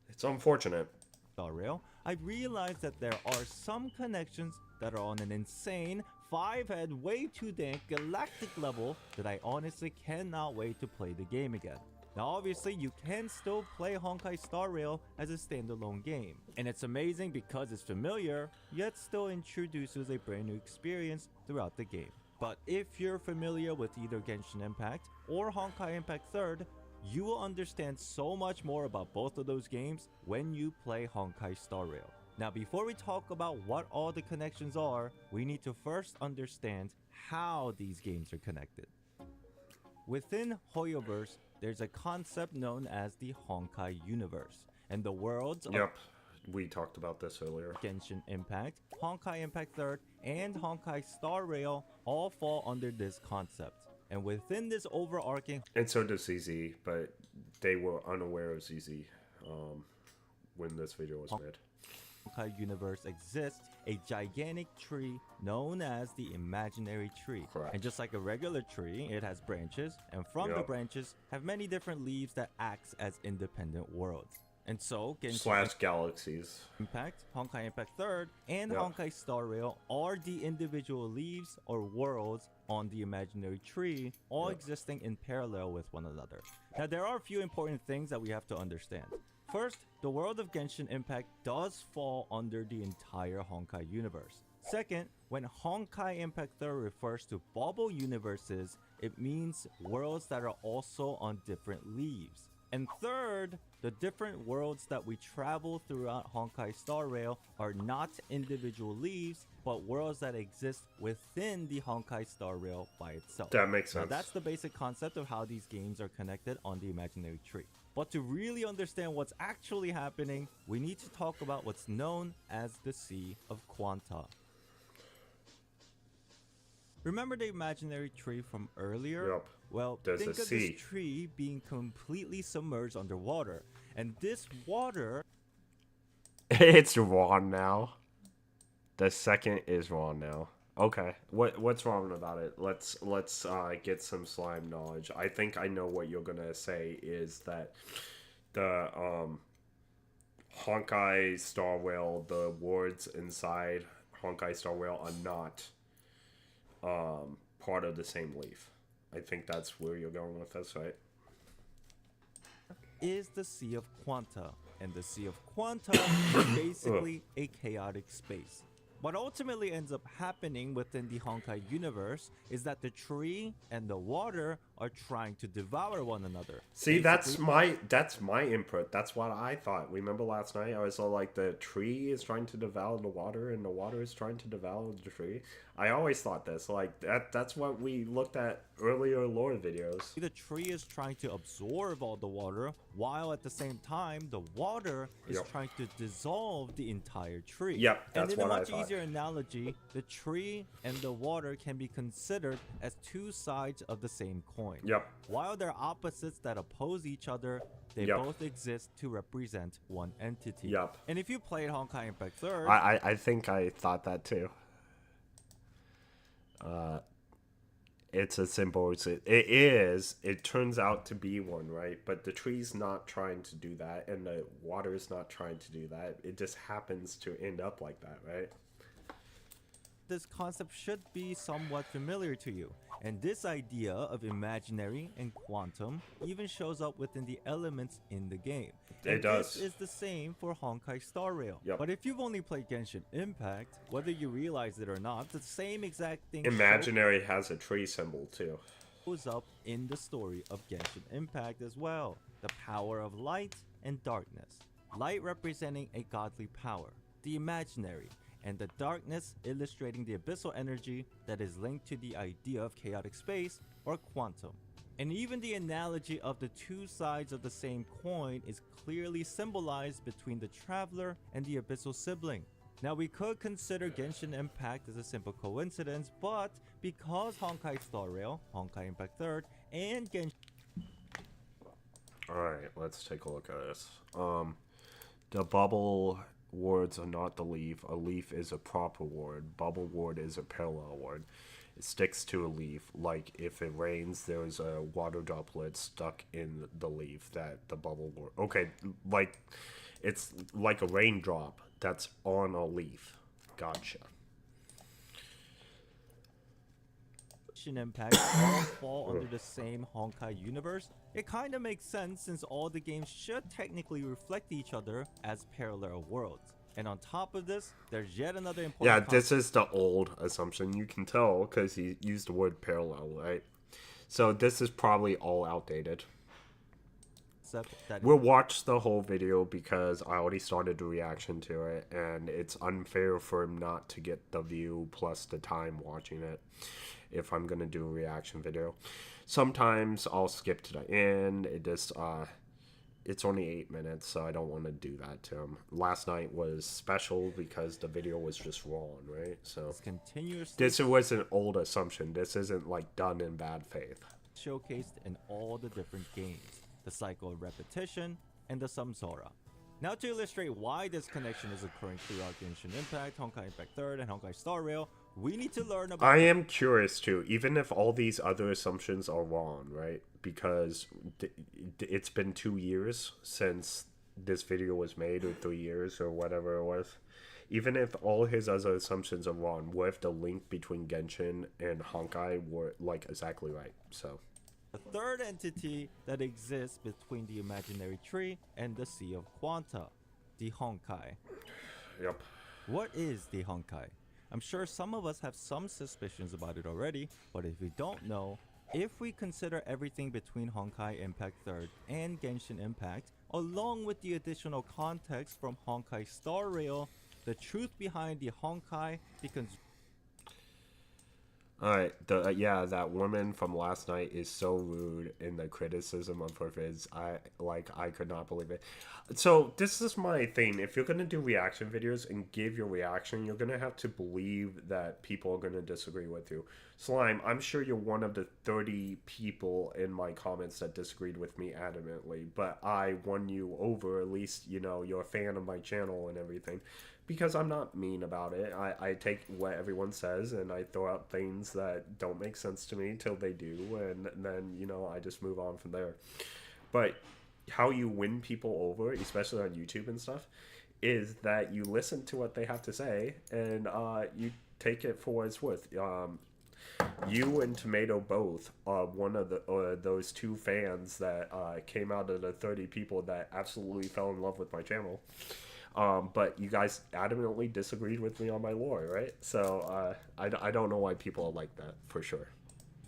It's unfortunate. Star Rail, I realized that there are some connections that are on an insane 5-head, way too dank galactic level that I honestly cannot wait to play the game again. Now obviously you can still play Honkai Star Rail as a standalone game, and it's amazing because it's familiar, yet still introduces a brand new experience throughout the game. But if you're familiar with either Genshin Impact or Honkai Impact 3rd, you will understand so much more about both of those games when you play Honkai Star Rail. Now before we talk about what all the connections are, we need to first understand how these games are connected. Within Hoyoverse, there's a concept known as the Honkai Universe, and the worlds of we talked about this earlier. Genshin Impact, Honkai Impact 3rd, and Honkai Star Rail all fall under this concept. And within this overarching... And so does ZZ, but they were unaware of ZZ when this video was made. Honkai Universe exists a gigantic tree known as the Imaginary Tree. Correct. And just like a regular tree, it has branches, and from the branches have many different leaves that acts as independent worlds. And so, Genshin galaxies. Impact, Honkai Impact 3rd, and Honkai Star Rail are the individual leaves or worlds on the imaginary tree, all existing in parallel with one another. Now, there are a few important things that we have to understand. First, the world of Genshin Impact does fall under the entire Honkai universe. Second, when Honkai Impact 3rd refers to bubble universes, it means worlds that are also on different leaves. And third, the different worlds that we travel throughout Honkai Star Rail are not individual leaves, but worlds that exist within the Honkai Star Rail by itself. That makes sense. Now, that's the basic concept of how these games are connected on the imaginary tree. But to really understand what's actually happening, we need to talk about what's known as the Sea of Quanta. Remember the imaginary tree from earlier? Yep. Well, There's think a of sea. this tree being completely submerged underwater. And this water... It's wrong now. The second is wrong now. Okay. What's wrong about it? Let's get some slime knowledge. I think I know what you're gonna say is that the Honkai Star Rail, the words inside Honkai Star Rail are not part of the same leaf. I think that's where you're going with this, right? Is the Sea of Quanta. And the Sea of Quanta is basically a chaotic space. What ultimately ends up happening within the Honkai universe is that the tree and the water are trying to devour one another. See, that's my input. That's what I thought. Remember last night I was all like, the tree is trying to devour the water and the water is trying to devour the tree. I always thought this. Like that's what we looked at earlier lore videos. The tree is trying to absorb all the water, while at the same time the water is trying to dissolve the entire tree. Yep, that's and in what a I much thought. easier analogy, the tree and the water can be considered as two sides of the same coin. Yep. While they're opposites that oppose each other, they both exist to represent one entity. Yep. And if you played Honkai Impact 3rd, I think I thought that too. It's as simple as it is. It turns out to be one, right? But the tree's not trying to do that, and the water's not trying to do that. It just happens to end up like that, right? This concept should be somewhat familiar to you, and this idea of imaginary and quantum even shows up within the elements in the game. It And does. This is the same for Honkai Star Rail. Yep. But if you've only played Genshin Impact, whether you realize it or not, the same exact thing Imaginary has a tree symbol too. shows up in the story of Genshin Impact as well. The power of light and darkness. Light representing a godly power, the imaginary, and the darkness illustrating the abyssal energy that is linked to the idea of chaotic space or quantum. And even the analogy of the two sides of the same coin is clearly symbolized between the traveler and the abyssal sibling. Now we could consider Genshin Impact as a simple coincidence, but because Honkai Star Rail, Honkai Impact 3rd, and Genshin Alright, let's take a look at this. The bubble words are not the leaf. A leaf is a proper word. Bubble word is a parallel word. It sticks to a leaf. Like if it rains, there's a water droplet stuck in the leaf that the bubble word. Okay, like it's like a raindrop that's on a leaf. Gotcha. Impact all fall under the same Honkai universe, it kinda makes sense since all the games should technically reflect each other as parallel worlds. And on top of this, there's yet another important Yeah, this is the old assumption. You can tell because he used the word parallel, right? So this is probably all outdated. concept that We'll watch the whole video because I already started the reaction to it, and it's unfair for him not to get the view plus the time watching it if I'm gonna do a reaction video. Sometimes I'll skip to the end. It's only 8 minutes, so I don't want to do that to him. Last night was special because the video was just wrong, right? So is continuously this was an old assumption. This isn't like done in bad faith. showcased in all the different games, the cycle of repetition, and the samsara. Now to illustrate why this connection is occurring throughout Genshin Impact, Honkai Impact 3rd, and Honkai Star Rail, we need to learn about I am curious too, even if all these other assumptions are wrong, right? Because it's been 2 years since this video was made, or 3 years, or whatever it was. Even if all his other assumptions are wrong, what if the link between Genshin and Honkai were like exactly right? So the third entity that exists between the imaginary tree and the Sea of Quanta, the Honkai. yep. What is the Honkai? I'm sure some of us have some suspicions about it already, but if we don't know, if we consider everything between Honkai Impact 3rd and Genshin Impact, along with the additional context from Honkai Star Rail, the truth behind the Honkai becomes Alright, that woman from last night is so rude in the criticism of her vids. I could not believe it. So this is my thing. If you're gonna do reaction videos and give your reaction, you're gonna have to believe that people are gonna disagree with you. Slime, I'm sure you're one of the 30 people in my comments that disagreed with me adamantly, but I won you over. At least, you're a fan of my channel and everything. Because I'm not mean about it. I take what everyone says and I throw out things that don't make sense to me till they do, and then, I just move on from there. But how you win people over, especially on YouTube and stuff, is that you listen to what they have to say and you take it for what it's worth. You and Tomato both are one of those two fans that came out of the 30 people that absolutely fell in love with my channel. But you guys adamantly disagreed with me on my lore, right? So I don't know why people are like that, for sure.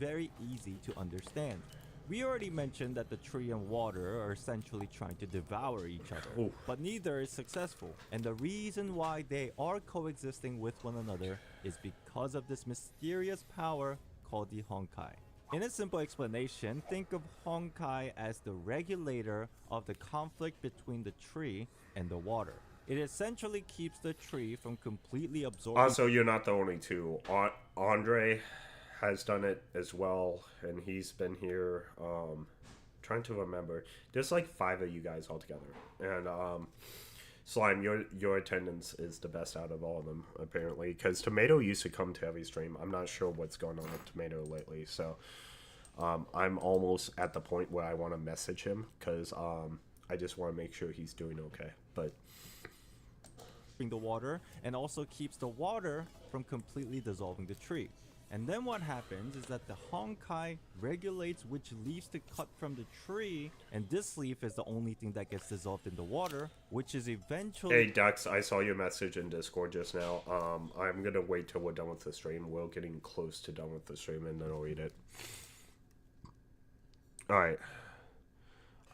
very easy to understand. We already mentioned that the tree and water are essentially trying to devour each other, Oof. but neither is successful. And the reason why they are coexisting with one another is because of this mysterious power called the Honkai. In a simple explanation, think of Honkai as the regulator of the conflict between the tree and the water. It essentially keeps the tree from completely absorbing. Also, you're not the only two. Andre has done it as well, and he's been here. Trying to remember. There's like 5 of you guys all together, and Slime, your attendance is the best out of all of them, apparently. Because Tomato used to come to every stream. I'm not sure what's going on with Tomato lately, so I'm almost at the point where I want to message him because I just want to make sure he's doing okay. But the water and also keeps the water from completely dissolving the tree. And then what happens is that the Honkai regulates which leaves to cut from the tree, and this leaf is the only thing that gets dissolved in the water, which is eventually... Hey Dux, I saw your message in Discord just now. I'm gonna wait till we're done with the stream. We're getting close to done with the stream, and then I'll read it. Alright.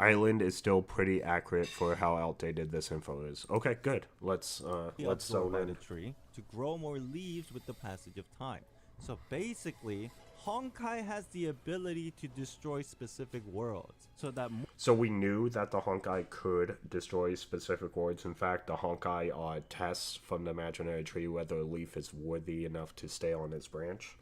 Island is still pretty accurate for how outdated this info is. Okay, good. Let's zone by in. the tree to grow more leaves with the passage of time. So basically, Honkai has the ability to destroy specific worlds, So we knew that the Honkai could destroy specific worlds. In fact, the Honkai tests from the imaginary tree whether a leaf is worthy enough to stay on its branch.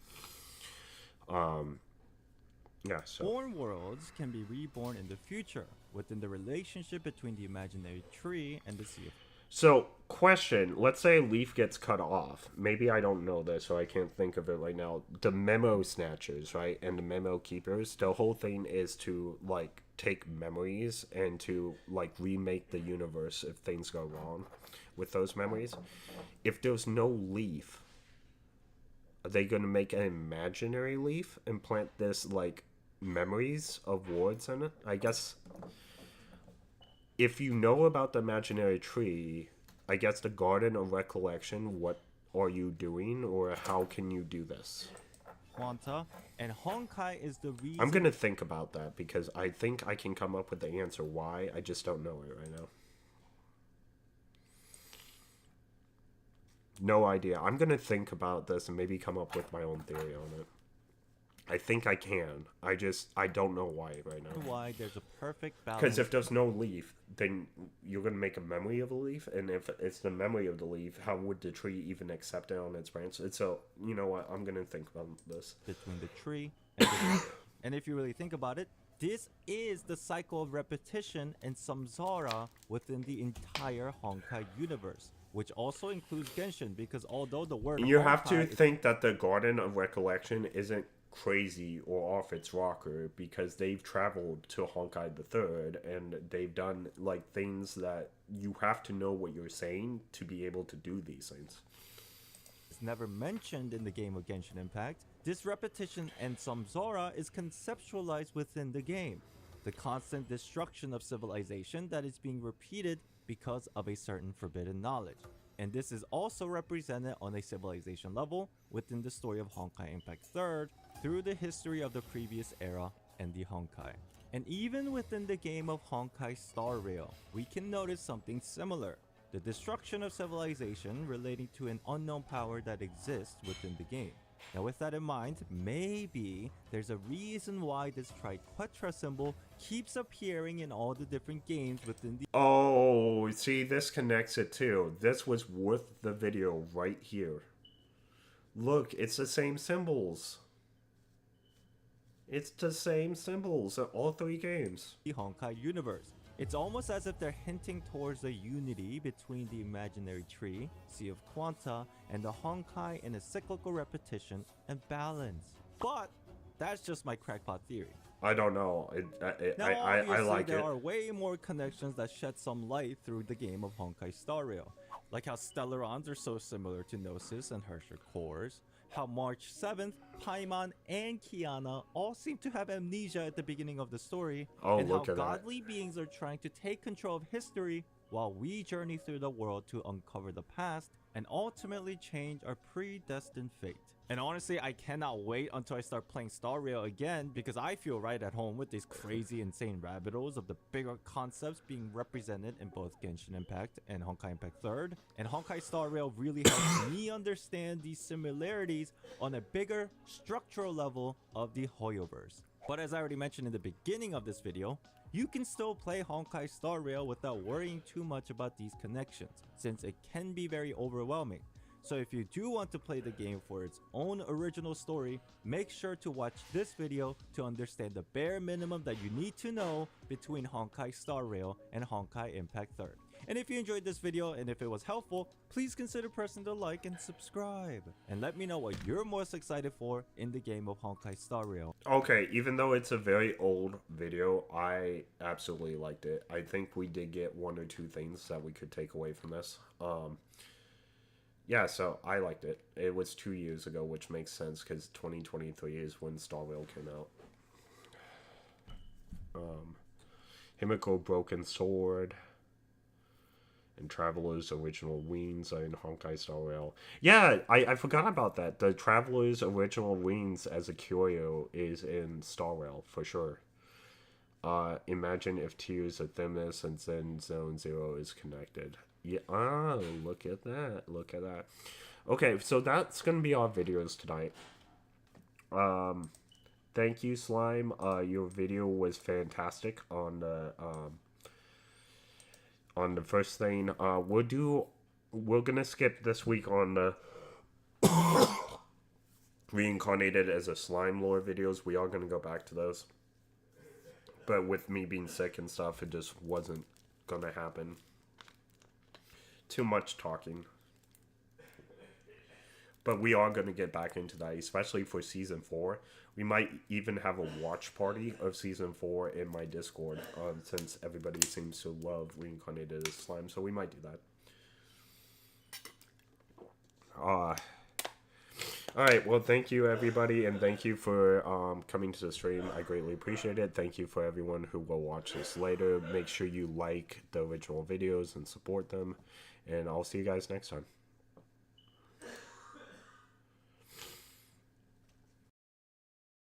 Yeah, so born worlds can be reborn in the future within the relationship between the imaginary tree and the sea of... So, question. Let's say a leaf gets cut off. Maybe I don't know this, so I can't think of it right now. The memo snatchers, right? And the memo keepers, the whole thing is to, like, take memories and to, like, remake the universe if things go wrong with those memories. If there's no leaf, are they going to make an imaginary leaf and plant this, like, memories of wards in it? I guess... If you know about the imaginary tree, I guess the Garden of Recollection, what are you doing, or how can you do this? Quanta, and Honkai is the reason... I'm gonna think about that, because I think I can come up with the answer why, I just don't know it right now. No idea. I'm gonna think about this and maybe come up with my own theory on it. I think I can. I don't know why right now. Why there's a perfect balance. Because if there's no leaf, then you're going to make a memory of a leaf. And if it's the memory of the leaf, how would the tree even accept it on its branch? So, you know what? I'm going to think about this. Between the tree and the leaf. And if you really think about it, this is the cycle of repetition and samsara within the entire Honkai universe, which also includes Genshin, because although the word You have to Honkai think that the Garden of Recollection isn't crazy or off its rocker, because they've traveled to Honkai the Third and they've done like things that you have to know what you're saying to be able to do these things. is never mentioned in the game of Genshin Impact, this repetition and samsara is conceptualized within the game. The constant destruction of civilization that is being repeated because of a certain forbidden knowledge. And this is also represented on a civilization level within the story of Honkai Impact 3rd through the history of the previous era and the Honkai. And even within the game of Honkai Star Rail, we can notice something similar. The destruction of civilization relating to an unknown power that exists within the game. Now with that in mind, maybe there's a reason why this Triquetra symbol keeps appearing in all the different games within the... Oh, see, this connects it too. This was worth the video right here. Look, it's the same symbols. It's the same symbols in all three games. The Honkai universe. It's almost as if they're hinting towards a unity between the imaginary tree, Sea of Quanta, and the Honkai in a cyclical repetition and balance. But that's just my crackpot theory. I don't know. I like there it. are way more connections that shed some light through the game of Honkai Star Rail. Like how Stellarons are so similar to Gnosis and Herrscher cores. How March 7th, Paimon and Kiana all seem to have amnesia at the beginning of the story. Oh, and look how at that. godly beings are trying to take control of history while we journey through the world to uncover the past and ultimately change our predestined fate. And honestly, I cannot wait until I start playing Star Rail again, because I feel right at home with these crazy, insane rabbit holes of the bigger concepts being represented in both Genshin Impact and Honkai Impact 3rd. And Honkai Star Rail really helps me understand these similarities on a bigger structural level of the Hoyoverse. But as I already mentioned in the beginning of this video, you can still play Honkai Star Rail without worrying too much about these connections, since it can be very overwhelming. So if you do want to play the game for its own original story, make sure to watch this video to understand the bare minimum that you need to know between Honkai Star Rail and Honkai Impact 3rd. And if you enjoyed this video and if it was helpful, please consider pressing the like and subscribe. And let me know what you're most excited for in the game of Honkai Star Rail. Okay, even though it's a very old video, I absolutely liked it. I think we did get one or two things that we could take away from this. Yeah, so I liked it. It was 2 years ago, which makes sense because 2023 is when Star Rail came out. Himiko Broken Sword and Traveler's Original Wings are in Honkai Star Rail. Yeah, I forgot about that. The Traveler's Original Wings as a curio is in Star Rail, for sure. Imagine if Tears of Themis and Zen Zone Zero is connected. Yeah, look at that. Look at that. Okay, so that's going to be our videos tonight. Thank you, Slime. Your video was fantastic on the first thing. We're gonna skip this week on the reincarnated as a slime lore videos. We are gonna go back to those, but with me being sick and stuff, it just wasn't gonna happen. Too much talking. But we are going to get back into that, especially for Season 4. We might even have a watch party of Season 4 in my Discord, since everybody seems to love Reincarnated as Slime, so we might do that. Alright, well, thank you, everybody, and thank you for coming to the stream. I greatly appreciate it. Thank you for everyone who will watch this later. Make sure you like the original videos and support them, and I'll see you guys next time.